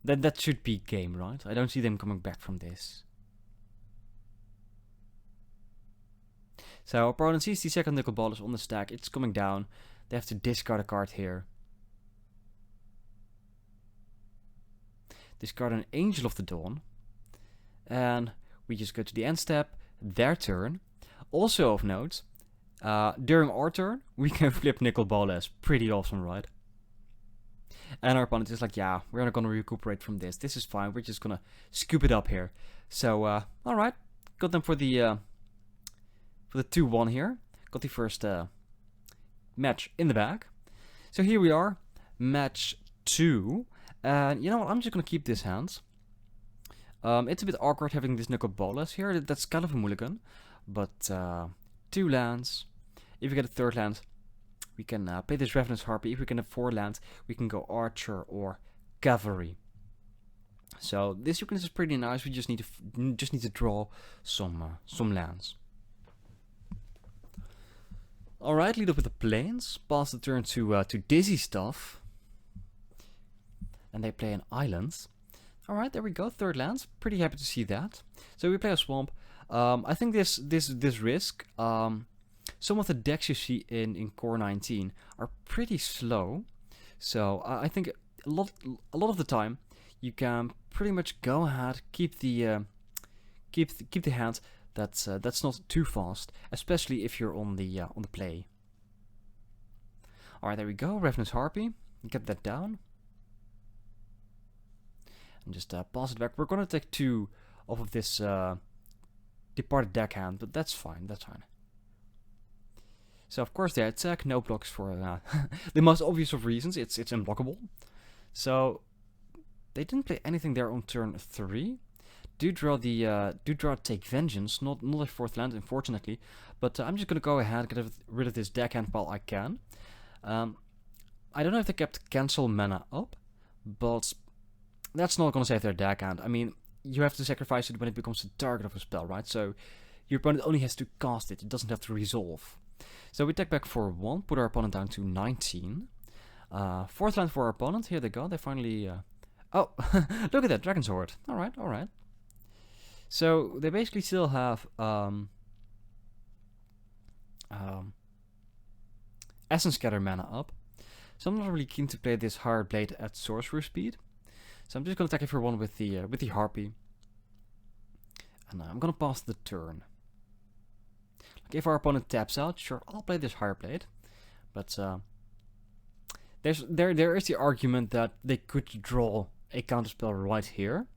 that should be game, right? I don't see them coming back from this. So our opponent sees the second Nicol Bolas on the stack, it's coming down. They have to discard a card here. Discard an Angel of the Dawn. And we just go to the end step, their turn. Also of note, during our turn, we can flip Nicol Bolas. Pretty awesome, right? And our opponent is like, yeah, we're not gonna recuperate from this. This is fine. We're just gonna scoop it up here. So, alright. Got them for the 2-1 here. Got the first match in the bag. So here we are. Match 2. And you know what? I'm just gonna keep this hand. It's a bit awkward having this Nicol Bolas here. That's kind of a mulligan. But 2 lands. If we get a 3rd land, we can play this Ravenous Harpy. If we can have 4 lands, we can go Archer or Cavalry. So this sequence is pretty nice. We just need to draw some lands. All right, lead up with the plains. Pass the turn to Dizzy Stuff, and they play an island. All right, there we go. 3rd lands. Pretty happy to see that. So we play a swamp. I think this risk. Some of the decks you see in Core 19 are pretty slow, so I think a lot of the time you can pretty much go ahead, keep the hand that's not too fast, especially if you're on the play. All right, there we go. Ravenous Harpy, get that down, and just pass it back. We're gonna take 2 off of this departed deckhand, but that's fine. That's fine. So of course they attack, no blocks for the most obvious of reasons. It's unblockable. So they didn't play anything there on turn 3. Do draw Take Vengeance, not a 4th land, unfortunately. But I'm just gonna go ahead and get rid of this deckhand while I can. I don't know if they kept cancel mana up, but that's not gonna save their deckhand. I mean, you have to sacrifice it when it becomes the target of a spell, right? So your opponent only has to cast it. It doesn't have to resolve. So we take back for 1, put our opponent down to 19. 4th land for our opponent. Here they go. They finally... Oh, look at that, Dragon Sword. Alright, alright. So they basically still have Essence Scatter mana up. So I'm not really keen to play this Higher Blade at Sorcerer speed. So I'm just gonna attack everyone with the harpy, and I'm gonna pass the turn. Like if our opponent taps out, sure, I'll play this higher blade, but there is the argument that they could draw a counterspell right here.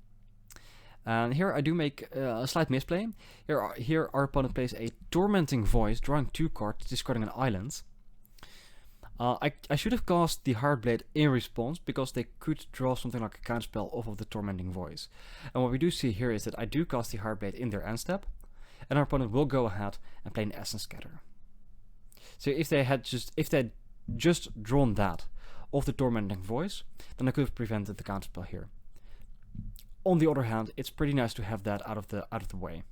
And here I do make a slight misplay. Here our opponent plays a Tormenting Voice, drawing 2 cards, discarding an island. I should have cast the Hard Blade in response, because they could draw something like a counterspell off of the Tormenting Voice. And what we do see here is that I do cast the Hard Blade in their end step, and our opponent will go ahead and play an Essence Scatter. So if they had just drawn that off the Tormenting Voice, then I could have prevented the counterspell here. On the other hand, it's pretty nice to have that out of the way.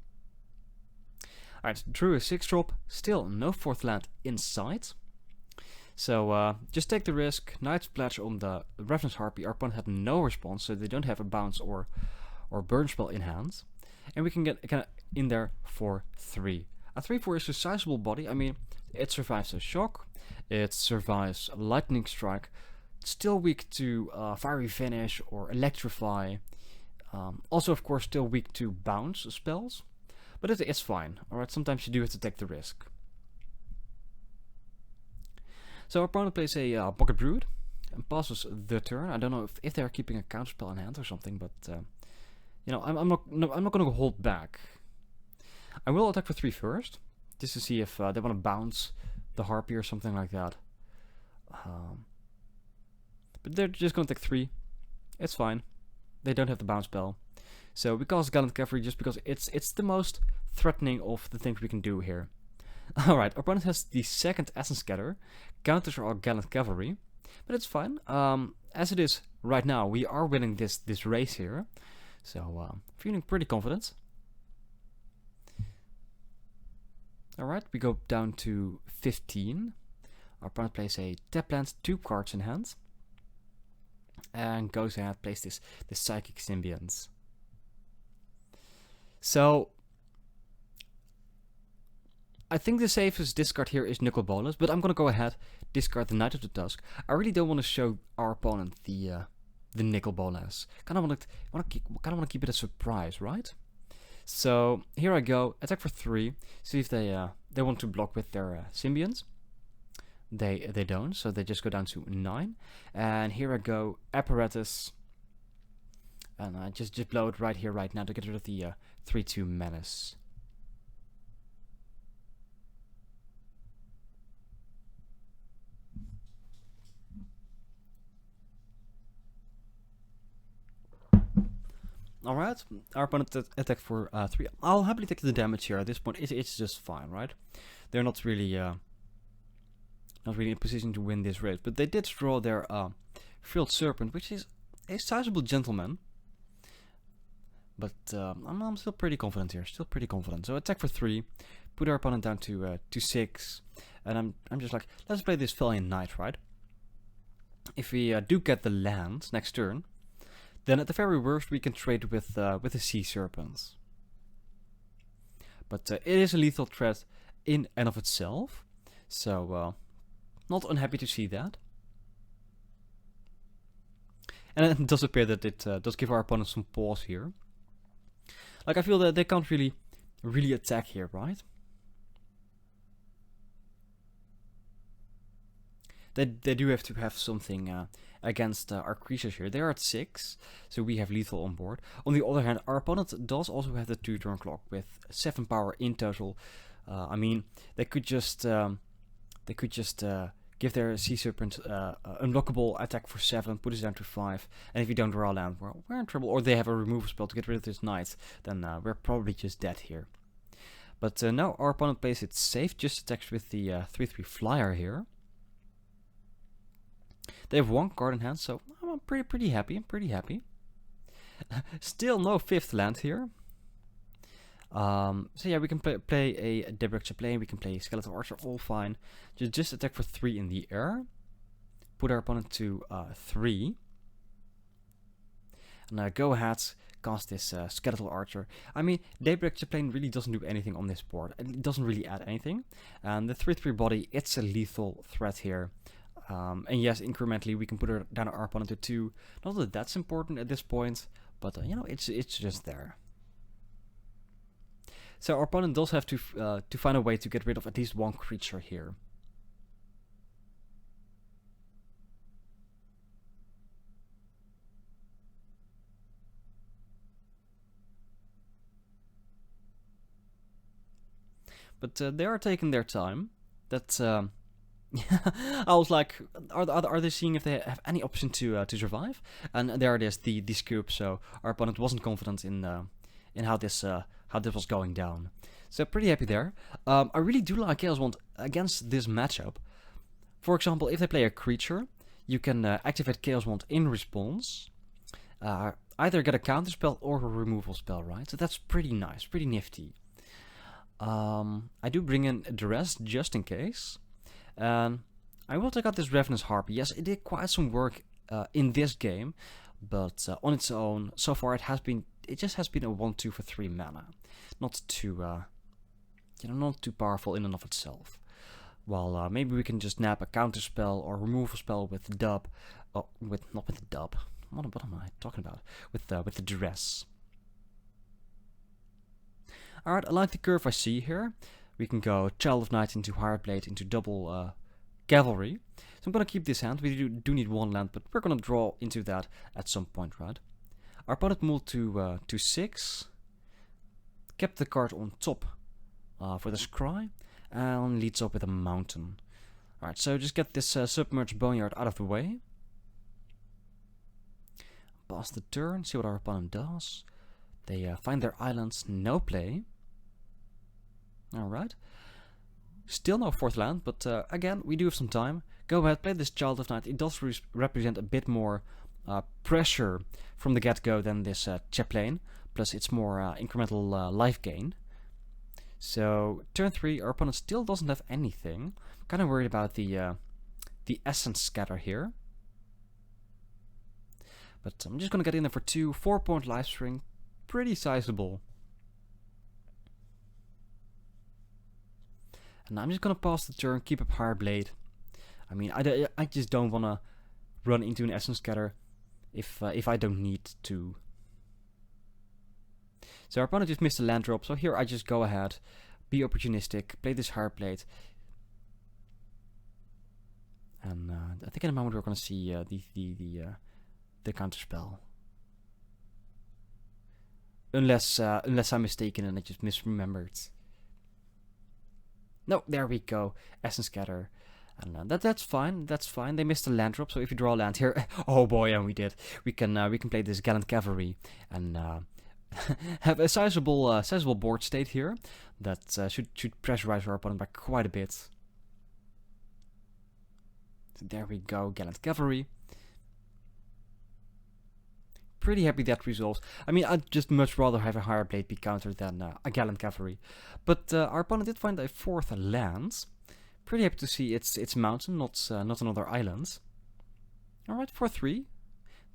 Alright, drew a 6-drop, still no 4th land in sight. So just take the risk. Knight's Pledge on the Reference Harpy. Our opponent had no response, so they don't have a bounce or burn spell in hand. And we can get in there for 3. A 3/4 is a sizable body. I mean, it survives a shock, it survives a lightning strike, it's still weak to fiery finish or electrify. Also, of course, still weak to bounce spells, but it's fine. Alright, sometimes you do have to take the risk. So our opponent plays a Pocket Brood and passes the turn. I don't know if they're keeping a counterspell in hand or something, but you know, I'm not going to hold back. I will attack for 3 first, just to see if they want to bounce the Harpy or something like that. But they're just going to take 3. It's fine. They don't have the bounce spell. So we cast Gallant Cavalry just because it's the most threatening of the things we can do here. Alright, our opponent has the 2nd Essence Scatter. Counters our Gallant Cavalry. But it's fine. As it is right now, we are winning this race here. So feeling pretty confident. Alright, we go down to 15. Our opponent plays a tap land, 2 cards in hand. And goes ahead, plays this Psychic Symbiont. So I think the safest discard here is Nicol Bolas, but I'm gonna go ahead, discard the Knight of the Dusk. I really don't want to show our opponent the Nicol Bolas. Kind of want to keep it a surprise, right? So here I go, attack for 3. See if they want to block with their Symbiont. They don't, so they just go down to 9. And here I go, Apparatus, and I just blow it right here, right now, to get rid of the 3/2 Menace. Alright, our opponent attack for 3. I'll happily take the damage here. At this point, it's just fine, right? They're not really in a position to win this race, but they did draw their Frilled Serpent, which is a sizable gentleman. But I'm still pretty confident here, So attack for 3, put our opponent down to 6, and I'm just like, let's play this Valiant Knight, right? If we do get the land next turn, then at the very worst we can trade with the Sea Serpents. But it is a lethal threat in and of itself, so not unhappy to see that. And it does appear that it does give our opponent some pause here. Like, I feel that they can't really attack here, right? They do have to have something against our creatures here. They are at 6, so we have lethal on board. On the other hand, our opponent does also have the 2-turn clock with 7 power in total. I mean, they could just give their Sea Serpent unblockable attack for 7, put us down to 5, and if you don't draw land, well, we're in trouble. Or they have a removal spell to get rid of this knight, then we're probably just dead here. But now our opponent plays it safe, just attacks with the 3/3 flyer here. They have 1 card in hand, so I'm pretty happy. Still no 5th land here. So yeah, we can play a Debrick Chaplain, we can play Skeletal Archer, all fine. Just attack for 3 in the air. Put our opponent to 3. And go ahead, cast this Skeletal Archer. I mean, Daybreak Chaplain really doesn't do anything on this board. It doesn't really add anything. And the 3/3 body, it's a lethal threat here. And yes, incrementally we can put down our opponent to 2. Not that that's important at this point, but you know, it's just there. So our opponent does have to find a way to get rid of at least one creature here. But they are taking their time. That's I was like, are they seeing if they have any option to survive? And there it is, the scoop. So our opponent wasn't confident in how this was going down. So pretty happy there. I really do like Chaos Wand against this matchup. For example, if they play a creature, you can activate Chaos Wand in response. Either get a counter spell or a removal spell, right? So that's pretty nice, pretty nifty. I do bring in Duress just in case. And I will take out this Ravenous Harpy. Yes, it did quite some work in this game, but on its own, so far it just has been a 1/2 for 3 mana. Not too, not too powerful in and of itself. While maybe we can just nab a counter spell or removal spell with Dub. Oh, not with the Dub. What am I talking about? With the Duress. Alright, I like the curve I see here. We can go Child of Night into Hireblade into double Cavalry. So I'm gonna keep this hand. We do need 1 land, but we're gonna draw into that at some point, right? Our opponent moved to 6. Kept the card on top for the Scry. And leads up with a Mountain. Alright, so just get this Submerged Boneyard out of the way. Pass the turn, see what our opponent does. They find their islands, no play. Alright. Still no 4th land, but again, we do have some time. Go ahead, play this Child of Night. It does represent a bit more pressure from the get-go than this Chaplain. Plus, it's more incremental life gain. So, turn 3, our opponent still doesn't have anything. Kind of worried about the Essence Scatter here. But I'm just going to get in there for 2. 4-point Lifestring. Pretty sizable. And I'm just going to pass the turn, keep up Hireblade. I mean, I just don't want to run into an Essence Scatter if I don't need to. So our opponent just missed a land drop, so here I just go ahead, be opportunistic, play this Hireblade. And I think in a moment we're going to see the counterspell. Unless I'm mistaken and I just misremembered. No, there we go. Essence Scatter. And that's fine. That's fine. They missed a land drop, so if you draw a land here, oh boy, and we did. We can play this Gallant Cavalry and have a sizable board state here that should pressurize our opponent by quite a bit. So there we go, Gallant Cavalry. Pretty happy that resolves. I mean, I'd just much rather have a Hireblade be countered than a Gallant Cavalry. But our opponent did find a 4th land. Pretty happy to see it's mountain, not another island. Alright, 4/3.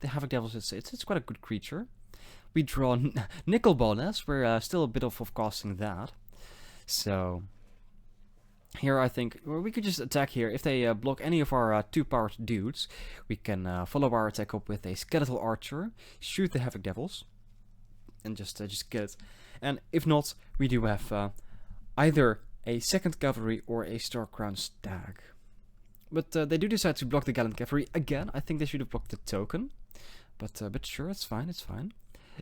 The Havoc Devils, it's quite a good creature. We draw Nickel Bonus. We're still a bit off casting that. So here I think we could just attack here. If they block any of our 2-powered dudes, we can follow our attack up with a Skeletal Archer, shoot the Havoc Devils, and just get it. And if not, we do have either a 2nd Cavalry or a Star Crown Stag. But they do decide to block the Gallant Cavalry again. I think they should have blocked the token, but sure, it's fine. It's fine.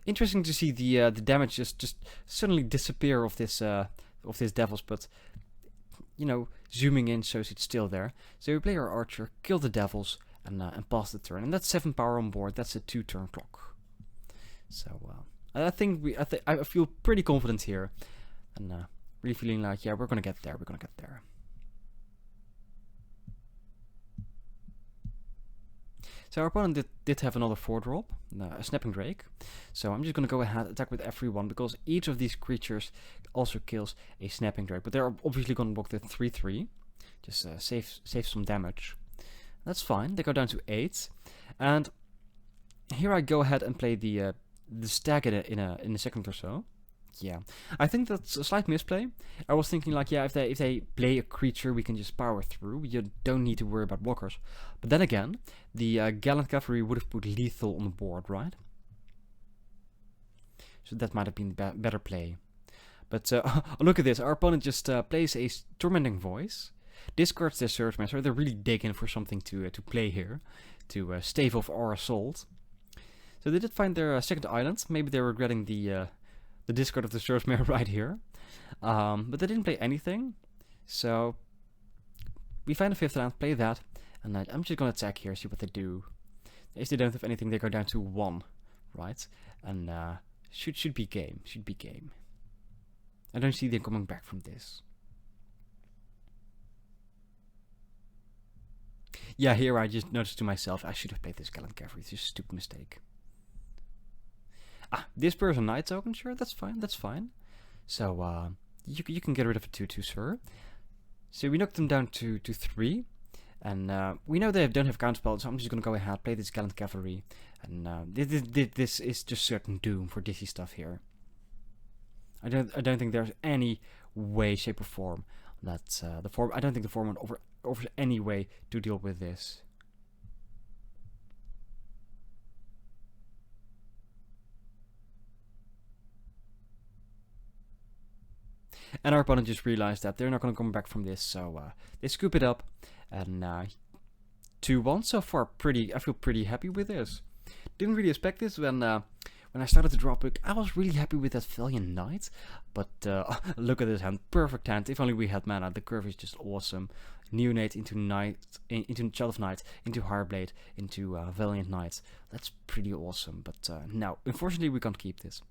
Interesting to see the damage just suddenly disappear of this Devils, but you know, zooming in shows it's still there. So we play our Archer, kill the Devils, and pass the turn. And that's 7 power on board. That's a 2-turn clock. So I think I feel pretty confident here, and really feeling like, yeah, we're gonna get there. We're gonna get there. So our opponent did have another 4-drop, a Snapping Drake. So I'm just going to go ahead and attack with everyone, because each of these creatures also kills a Snapping Drake. But they're obviously going to block the 3/3, just save some damage. That's fine. They go down to 8, and here I go ahead and play the Stag in a second or so. Yeah, I think that's a slight misplay. I was thinking like, yeah, if they play a creature, we can just power through. You don't need to worry about blockers. But then again, the Gallant Cavalry would have put lethal on the board, right? So that might have been better play. But look at this. Our opponent just plays a Tormenting Voice, discards their Surge Master. They're really digging for something to play here, to stave off our assault. So they did find their second island. Maybe they're regretting the discard of the Surge Mare right here. But they didn't play anything. So we find a fifth land, play that, and I'm just gonna attack here, see what they do. If they don't have anything, they go down to 1, right? And should be game. Should be game. I don't see them coming back from this. Yeah, here I just noticed to myself, I should have played this Gallant Cavalry. It's just a stupid mistake. Ah, this person Knight token, sure, that's fine, that's fine. So, you can get rid of a 2/2, sir. So we knocked them down to 3. And we know they don't have counterspell, so I'm just gonna go ahead, play this Gallant Cavalry. And this is just certain doom for Dizzy stuff here. I don't think there's any way, shape, or form that I don't think the format offers any way to deal with this. And our opponent just realized that they're not going to come back from this, so they scoop it up. And 2-1 so far. I feel pretty happy with this. Didn't really expect this when I started to draw pick. I was really happy with that Valiant Knight, but look at this hand, perfect hand. If only we had mana. The curve is just awesome. Neonate into Knight, into Child of Night, into Heartblade, into Valiant Knight. That's pretty awesome. But no, unfortunately we can't keep this.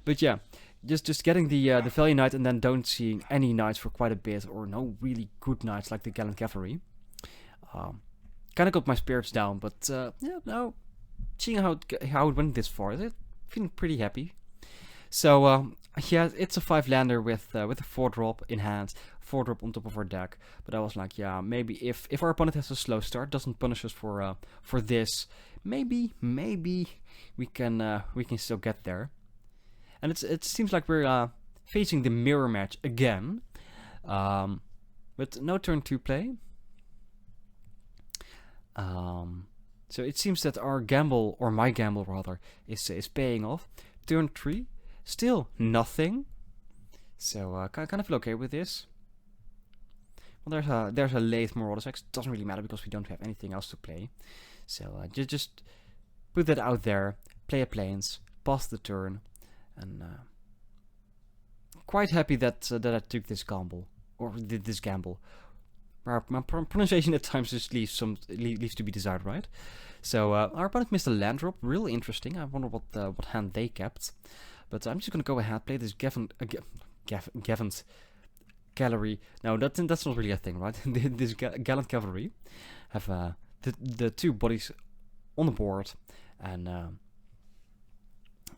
But yeah, just getting the Valiant Knight and then don't seeing any knights for quite a bit, or no really good knights like the Gallant Cavalry. Kind of got my spirits down, but yeah, no, seeing how it went this far, feeling pretty happy. So yeah, it's a 5-lander with a 4-drop in hand, 4-drop on top of our deck. But I was like, yeah, maybe if our opponent has a slow start, doesn't punish us for this, maybe we can still get there. And it seems like we're facing the mirror match again, but no turn 2 play. So it seems that our gamble, or my gamble rather, is paying off. Turn 3, still nothing. So kind of feel okay with this. Well, there's a late Marauders X. Doesn't really matter because we don't have anything else to play. So just put that out there. Play a Plains, pass the turn, and quite happy that I took this gamble, or did this gamble. My pronunciation at times just leaves to be desired, right? So our opponent missed a land drop, really interesting. I wonder what hand they kept. But I'm just gonna go ahead, play this Gavin's Gallery. No, that's not really a thing, right? This Gallant Cavalry have the 2 bodies on the board, and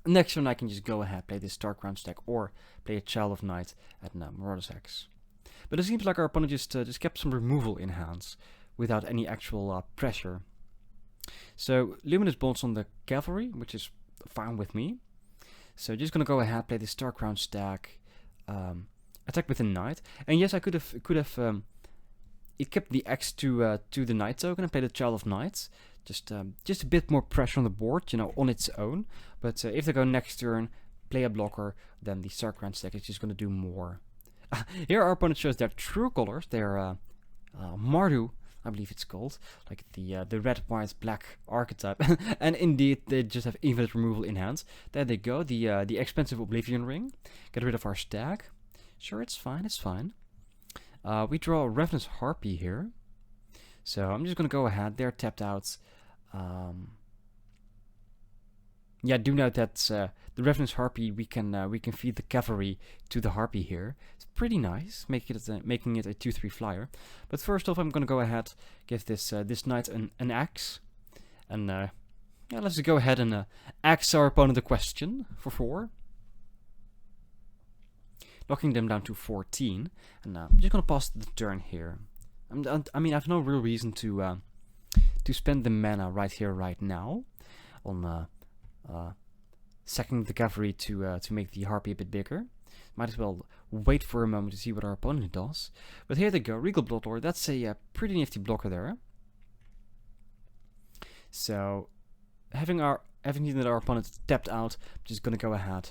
next turn I can just go ahead, play this Starcrown stack, or play a Child of Night at Marauders X. But it seems like our opponent just kept some removal in hands without any actual pressure. So Luminous Bonds on the Cavalry, which is fine with me. So just gonna go ahead, play the Starcrown stack, attack with the Knight. And yes, I could have it kept the X to the Knight token and played the Child of Knights. Just a bit more pressure on the board, you know, on its own. But if they go next turn, play a blocker, then the Starcrown stack is just gonna do more. Here our opponent shows their true colors. They're Mardu, I believe it's called, like the red, white, black archetype. And indeed, they just have infinite removal in hands. There they go, the expensive Oblivion Ring. Get rid of our stack. Sure, it's fine, it's fine. We draw a Ravenous Harpy here. So I'm just gonna go ahead. They're tapped out. Yeah, do note that the Ravenous Harpy, we can feed the cavalry to the Harpy here. It's pretty nice, making it a 2/3 flyer. But first off, I'm gonna go ahead, give this knight an axe, and yeah, let's just go ahead and axe our opponent a question for 4, knocking them down to 14. And I'm just gonna pass the turn here. I mean, I have no real reason to spend the mana right here, right now, on sacking the cavalry to make the harpy a bit bigger. Might as well wait for a moment to see what our opponent does. But here they go, Regal Bloodlord. That's a pretty nifty blocker there. So, having seen that our opponent tapped out, I'm just gonna go ahead,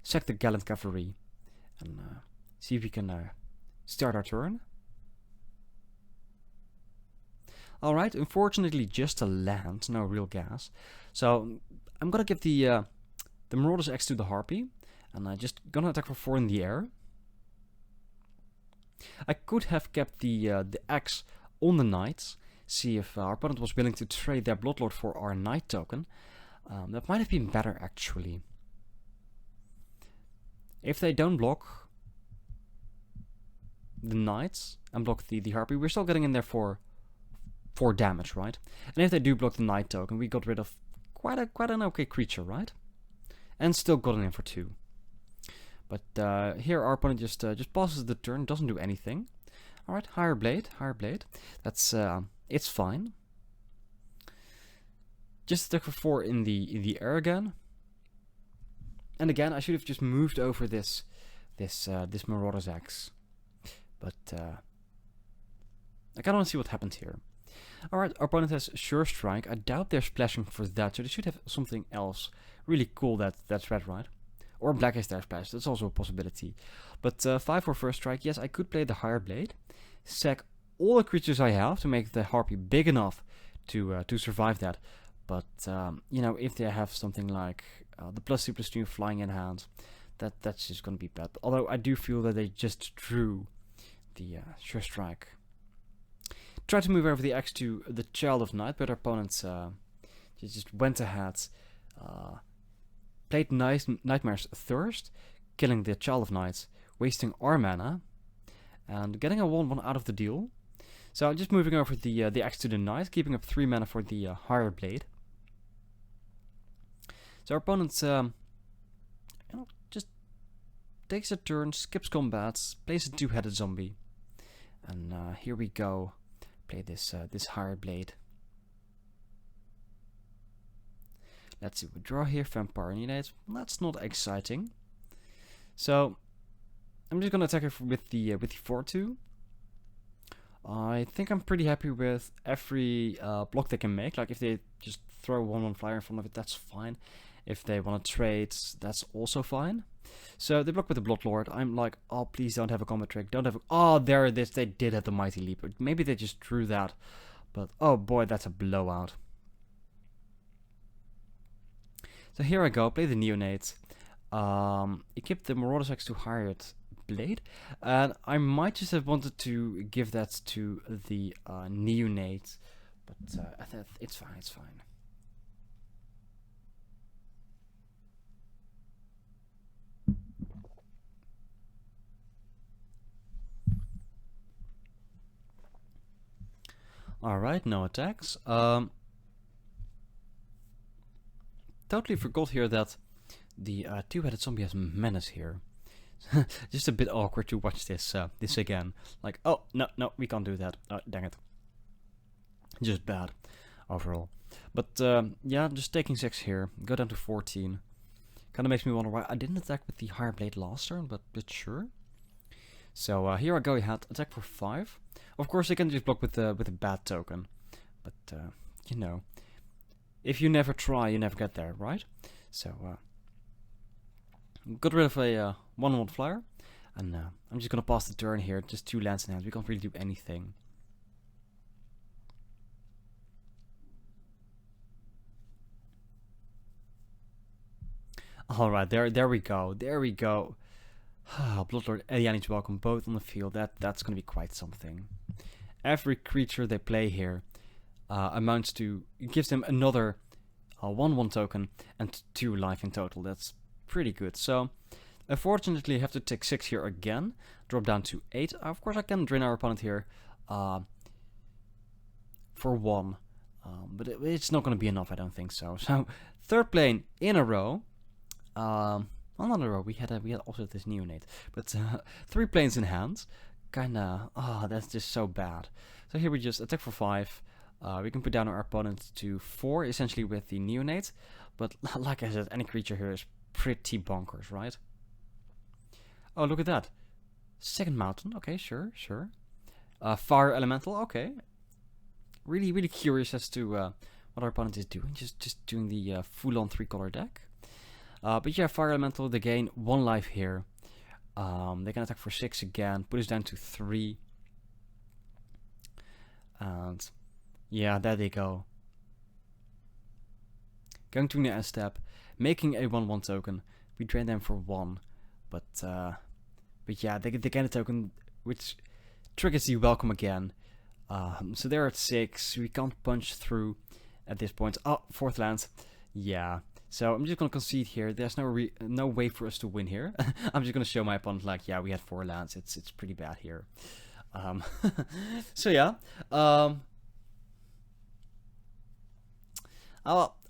sack the Gallant Cavalry, and see if we can start our turn. Alright, unfortunately just a land, no real gas. So I'm gonna give the Marauder's Axe to the Harpy, and I'm just gonna attack for 4 in the air. I could have kept the axe on the knights, see if our opponent was willing to trade their Bloodlord for our knight token. That might have been better actually. If they don't block the knights and block the harpy, we're still getting in there for 4 damage, right? And if they do block the knight token, we got rid of quite an okay creature, right? And still got in for 2. But here our opponent just passes the turn, doesn't do anything. All right, higher blade. That's it's fine. Just attack for 4 in the air again. And again, I should have just moved over this Marauder's Axe, but I kind of want to see what happened here. All right, our opponent has Sure Strike. I doubt they're splashing for that, so they should have something else really cool that's red, right? Or black is their splash. That's also a possibility. But 5 for first strike. Yes, I could play the higher blade, sack all the creatures I have to make the harpy big enough to survive that. But you know, if they have something like the +2/+2 flying in hand, that's just gonna be bad. Although I do feel that they just drew the Sure Strike. Try to move over the axe to the Child of Night, but our opponents just went ahead, played Nightmare's Thirst, killing the Child of Night, wasting our mana, and getting a 1/1 out of the deal. So just moving over the axe to the Knight, keeping up 3 mana for the higher blade. So our opponent just takes a turn, skips combat, plays a 2-headed zombie, and here we go. Play this higher blade. Let's see, we draw here Vampire Neonates. That's not exciting. So I'm just gonna attack it with the 4/2. I think I'm pretty happy with every block they can make. Like if they just throw 1/1 flyer in front of it, that's fine. If they want to trade, that's also fine. So they block with the Bloodlord. I'm like, oh, please don't have a combat trick. Don't have a... Oh, there it is. They did have the Mighty Leap. Maybe they just drew that. But, oh boy, that's a blowout. So here I go. Play the Neonate. Equip the Marauder's Axe to Hired Blade. And I might just have wanted to give that to the Neonate. But it's fine, it's fine. Alright, no attacks. Totally forgot here that the 2-headed zombie has Menace here. Just a bit awkward to watch this this again. Like, oh, no, we can't do that. Oh, dang it. Just bad, overall. But, yeah, just taking 6 here. Go down to 14. Kinda makes me wonder why I didn't attack with the higher blade last turn, but sure. So, here I go ahead, attack for 5. Of course, I can just block with a bad token. But, you know, if you never try, you never get there, right? So, got rid of a 1/1 flyer. And I'm just gonna pass the turn here, just 2 lands in hand. We can't really do anything. Alright, there we go. There we go. Bloodlord and Yanni's welcome both on the field. That's gonna be quite something. Every creature they play here amounts to... gives them another 1/1 token and 2 life in total. That's pretty good. So, unfortunately, I have to take 6 here again. Drop down to 8. Of course, I can drain our opponent here for 1. But it's not going to be enough, I don't think so. So, third plane in a row. Well, not in a row. We had also this Neonate. But 3 planes in hand. Kinda... oh, that's just so bad. So here we just attack for 5. We can put down our opponent to 4, essentially with the Neonate. But like I said, any creature here is pretty bonkers, right? Oh, look at that. Second mountain. Okay, sure. Fire elemental. Okay. Really curious as to what our opponent is doing. Just doing the full-on 3-color deck. But yeah, fire elemental. They gain 1 life here. They can attack for 6 again. Put us down to 3. And yeah, there they go. Going to the end step, making a 1/1 token. We drain them for 1, but yeah, they gain a token which triggers the welcome again. So they're at 6. We can't punch through at this point. Oh, 4th land. Yeah. So I'm just gonna concede here. There's no way for us to win here. I'm just gonna show my opponent like, yeah, we had 4 lands. It's pretty bad here. So yeah.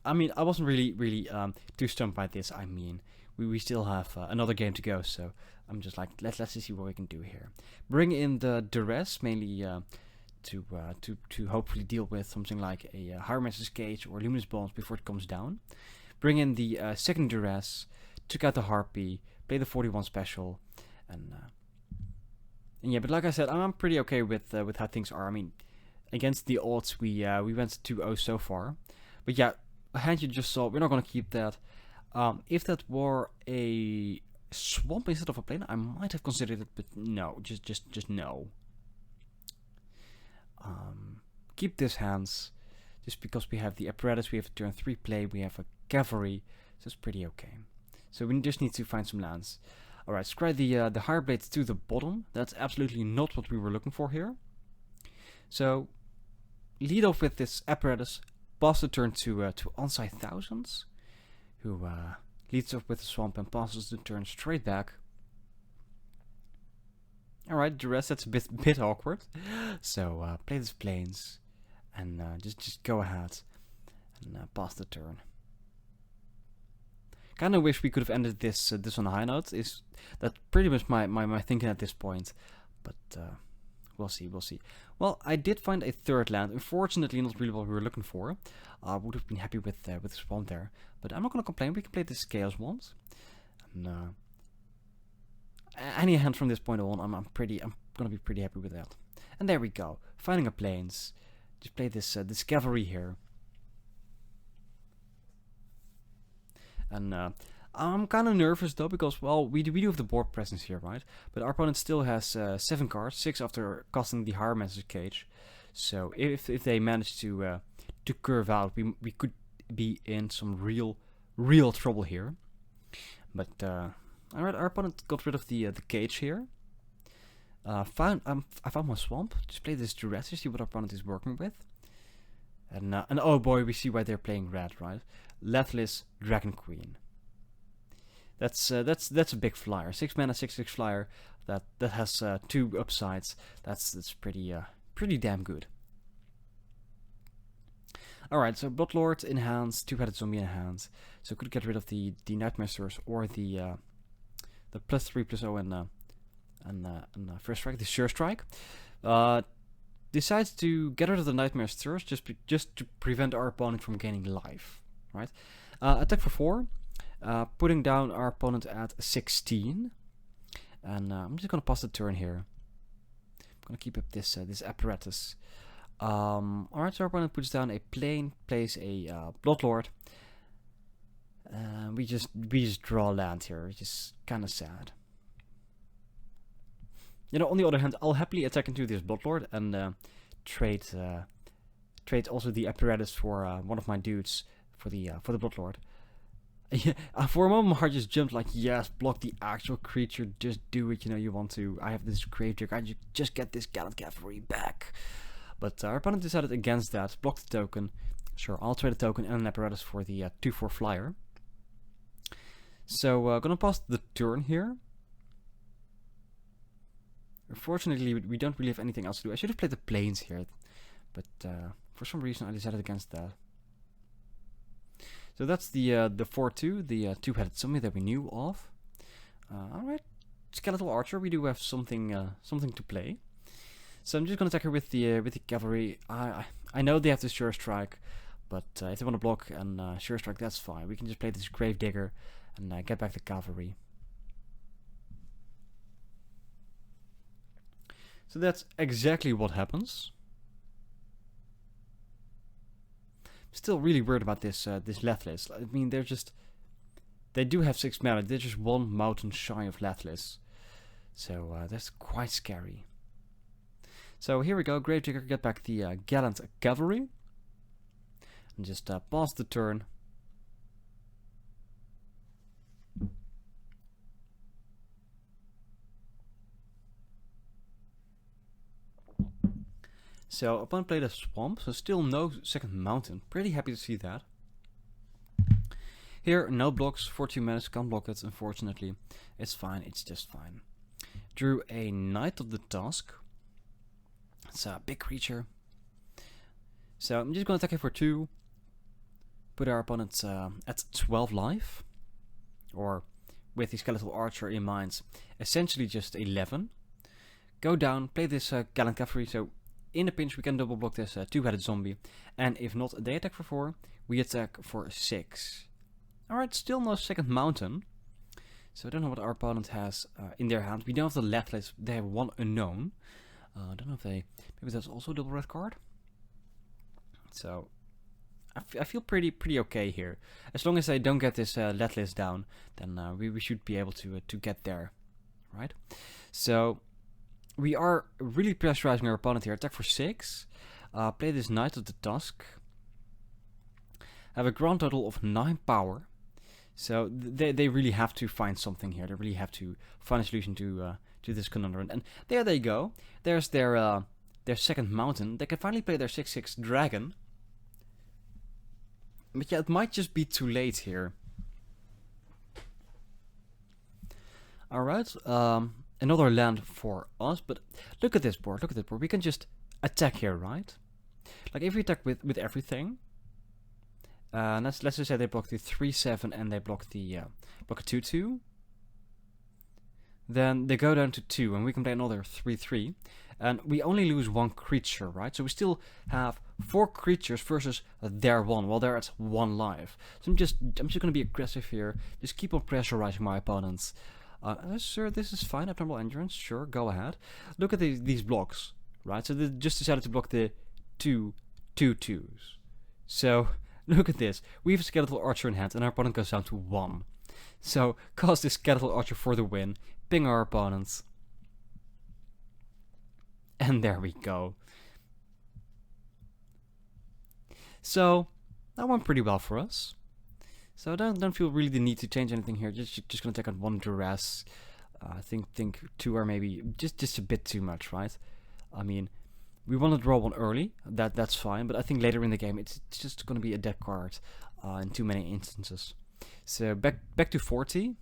I mean, I wasn't really too stumped by this. I mean, we still have another game to go, so I'm just like, let's just see what we can do here. Bring in the duress, mainly to hopefully deal with something like a Hieromancer's Cage or Luminous Bones before it comes down. Bring in the second duress, took out the Harpy, play the 41 special, and yeah. But like I said, I'm pretty okay with how things are. I mean, against the odds, we went 2-0 so far. But yeah, a hand you just saw, we're not gonna keep that. If that were a swamp instead of a plane, I might have considered it, but no, just no. Keep this hands, just because we have the apparatus, we have turn 3 play, we have a cavalry, so it's pretty okay. So we just need to find some lands. Alright, scry the higher blades to the bottom. That's absolutely not what we were looking for here. So lead off with this apparatus, pass the turn to Onside Thousands, who leads off with the swamp and passes the turn straight back. Alright, the rest that's a bit awkward. So play this plains and just go ahead and pass the turn. Kinda wish we could have ended this on a high note. That's pretty much my thinking at this point. But we'll see. Well, I did find a 3rd land. Unfortunately, not really what we were looking for. I would have been happy with the swamp there. But I'm not gonna complain. We can play this Chaos Wand. And any hand from this point on, I'm gonna be pretty happy with that. And there we go. Finding a plains. Just play this cavalry here. And I'm kind of nervous though, because, well, we do have the board presence here, right? But our opponent still has 7 cards, 6 after casting the Hieromancer's Cage. So if they manage to curve out, we could be in some real trouble here. But alright, our opponent got rid of the cage here. I found my swamp. Just play this duress to see what our opponent is working with. And oh boy, we see why they're playing red, right? Lethless Dragon Queen. That's a big flyer. 6 mana, 6/6 flyer. That has 2 upsides. That's pretty damn good. Alright, so Bloodlord in hands, 2-headed zombie in hands. So could get rid of the Nightmare Stirrers or the +3/+0 and first strike, the sure strike. Decides to get rid of the Nightmare Stirrers just to prevent our opponent from gaining life, right? Attack for 4, putting down our opponent at 16, and I'm just gonna pass the turn here. I'm gonna keep up this apparatus. Alright, so our opponent puts down a plane, plays a Bloodlord. We just draw land here, which is kind of sad. You know, on the other hand, I'll happily attack into this Bloodlord and trade also the apparatus for one of my dudes for the Bloodlord. Yeah, for a moment my heart just jumped like, yes, block the actual creature, just do it, you know, you want to. I have this Gravedigger, I just get this Gallant Cavalry back. But our opponent decided against that, block the token. Sure, I'll trade a token and an apparatus for the 2/4 flyer. So gonna pass the turn here. Unfortunately, we don't really have anything else to do. I should have played the plains here, but for some reason I decided against that. So that's the 4/2, the 2-headed zombie that we knew of. Alright, Skeletal Archer, we do have something to play. So I'm just gonna attack her with the cavalry. I know they have the sure strike, But if they want to block and Sure Strike, that's fine. We can just play this Gravedigger and get back the cavalry. So that's exactly what happens. Still really weird about this this Lethless. I mean, they do have 6 mana. They're just 1 mountain shy of Lethless. So that's quite scary. So here we go. Gravedigger, get back the Gallant Cavalry. And just pause the turn. So opponent played a swamp, so still no second mountain. Pretty happy to see that. Here, no blocks, 14 minutes, can't block it, unfortunately. It's fine, it's just fine. Drew a Knight of the Tusk. It's a big creature. So I'm just going to attack it for 2. Put our opponent at 12 life. Or, with the Skeletal Archer in mind, essentially just 11. Go down, play this Gallant Cavalry, so in the pinch we can double block this 2-headed zombie. And if not, they attack for 4, we attack for 6. Alright, still no second mountain. So I don't know what our opponent has in their hand. We don't have the Lethless, they have 1 unknown. I don't know if they... Maybe that's also a double red card? So I feel pretty okay here. As long as they don't get this Lethless down, then we should be able to get there. Right? So we are really pressurizing our opponent here. Attack for 6. Play this Knight of the Tusk. Have a grand total of 9 power. So they really have to find something here. They really have to find a solution to this conundrum. And there they go. There's their second mountain. They can finally play their 6/6 dragon. But yeah, it might just be too late here. Alright, another land for us. But look at this board. Look at this board. We can just attack here, right? Like if we attack with everything. Let's just say they block the 3/7 and they block the block a 2/2. Then they go down to 2 and we can play another 3/3. And we only lose 1 creature, right? So we still have 4 creatures versus their 1 while they're at 1 life. So I'm just gonna be aggressive here. Just keep on pressurizing my opponents. Sir, this is fine. Abnormal endurance, sure, go ahead. Look at these blocks, right? So they just decided to block the 2/2s. So look at this. We have a Skeletal Archer in hand and our opponent goes down to 1. So cast this Skeletal Archer for the win. Ping our opponents. And there we go. So that went pretty well for us. So I don't feel really the need to change anything here. Just gonna take on 1 duress. I think 2 are maybe just a bit too much, right? I mean, we want to draw 1 early. That's fine. But I think later in the game it's just gonna be a dead card in too many instances. So back to 40.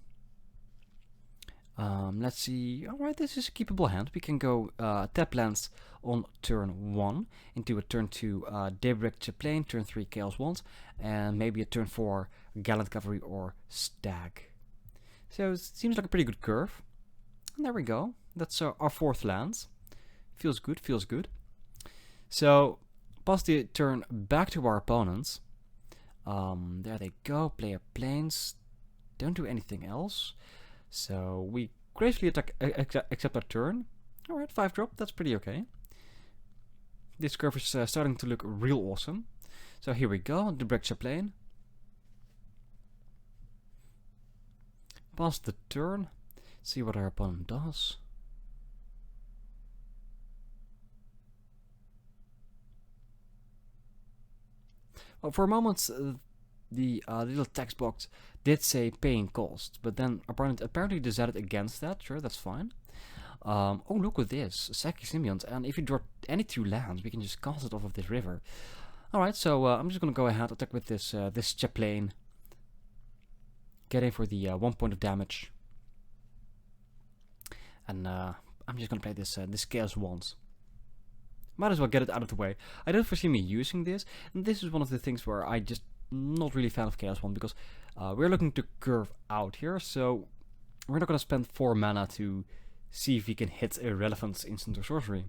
Let's see. Alright, this is a keepable hand. We can go tap lands on turn 1 into a turn 2 Daybreak Chaplain, turn 3 Chaos Wand, and maybe a turn 4 Gallant Cavalry or Stag. So it seems like a pretty good curve. And there we go. That's our 4th land. Feels good, feels good. So pass the turn back to our opponents. There they go. Play a plains. Don't do anything else. So we gracefully attack, accept our turn. Alright, 5-drop, that's pretty okay. This curve is starting to look real awesome. So here we go, the Break Chaplain. Pass the turn, see what our opponent does. Well, for a moment, the little text box did say paying cost, but then opponent apparently decided against that. Sure, that's fine. Oh, look at this, Saki Symbiont, and if you draw any 2 lands, we can just cast it off of this river. Alright, so I'm just gonna go ahead, attack with this this Chaplain. Get in for the 1 point of damage. And I'm just gonna play this this Chaos Wand. Might as well get it out of the way. I don't foresee me using this, and this is one of the things where I just not really a fan of Chaos Wand, because we're looking to curve out here, so we're not going to spend 4 mana to see if we can hit Irrelevance, instant or sorcery.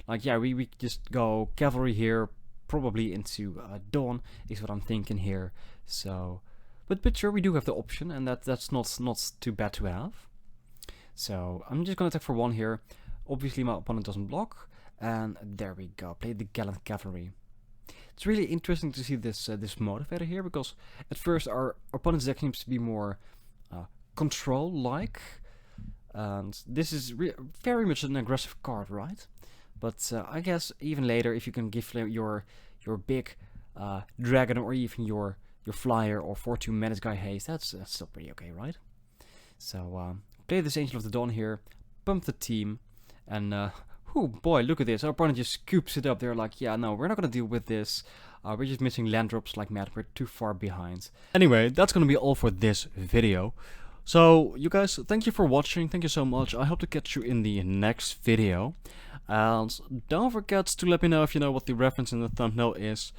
Like, yeah, we just go Cavalry here, probably into Dawn, is what I'm thinking here. So, but sure, we do have the option, and that's not too bad to have. So I'm just gonna attack for 1 here. Obviously my opponent doesn't block, and there we go. Play the Gallant Cavalry. It's really interesting to see this this motivator here, because at first our opponent's deck seems to be more control-like, and this is very much an aggressive card, right? But I guess even later, if you can give your big dragon, or even your flyer or 4/2 menace guy haste, that's still pretty okay, right? So play this Angel of the Dawn here, pump the team, and oh boy, look at this. Our opponent just scoops it up. They're like, yeah, no, we're not gonna deal with this. We're just missing land drops like mad. We're too far behind. Anyway, that's gonna be all for this video. So, you guys, thank you for watching. Thank you so much. I hope to catch you in the next video. And don't forget to let me know if you know what the reference in the thumbnail is.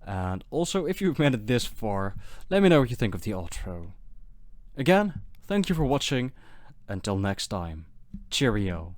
And also, if you've made it this far, let me know what you think of the outro. Again, thank you for watching. Until next time, cheerio.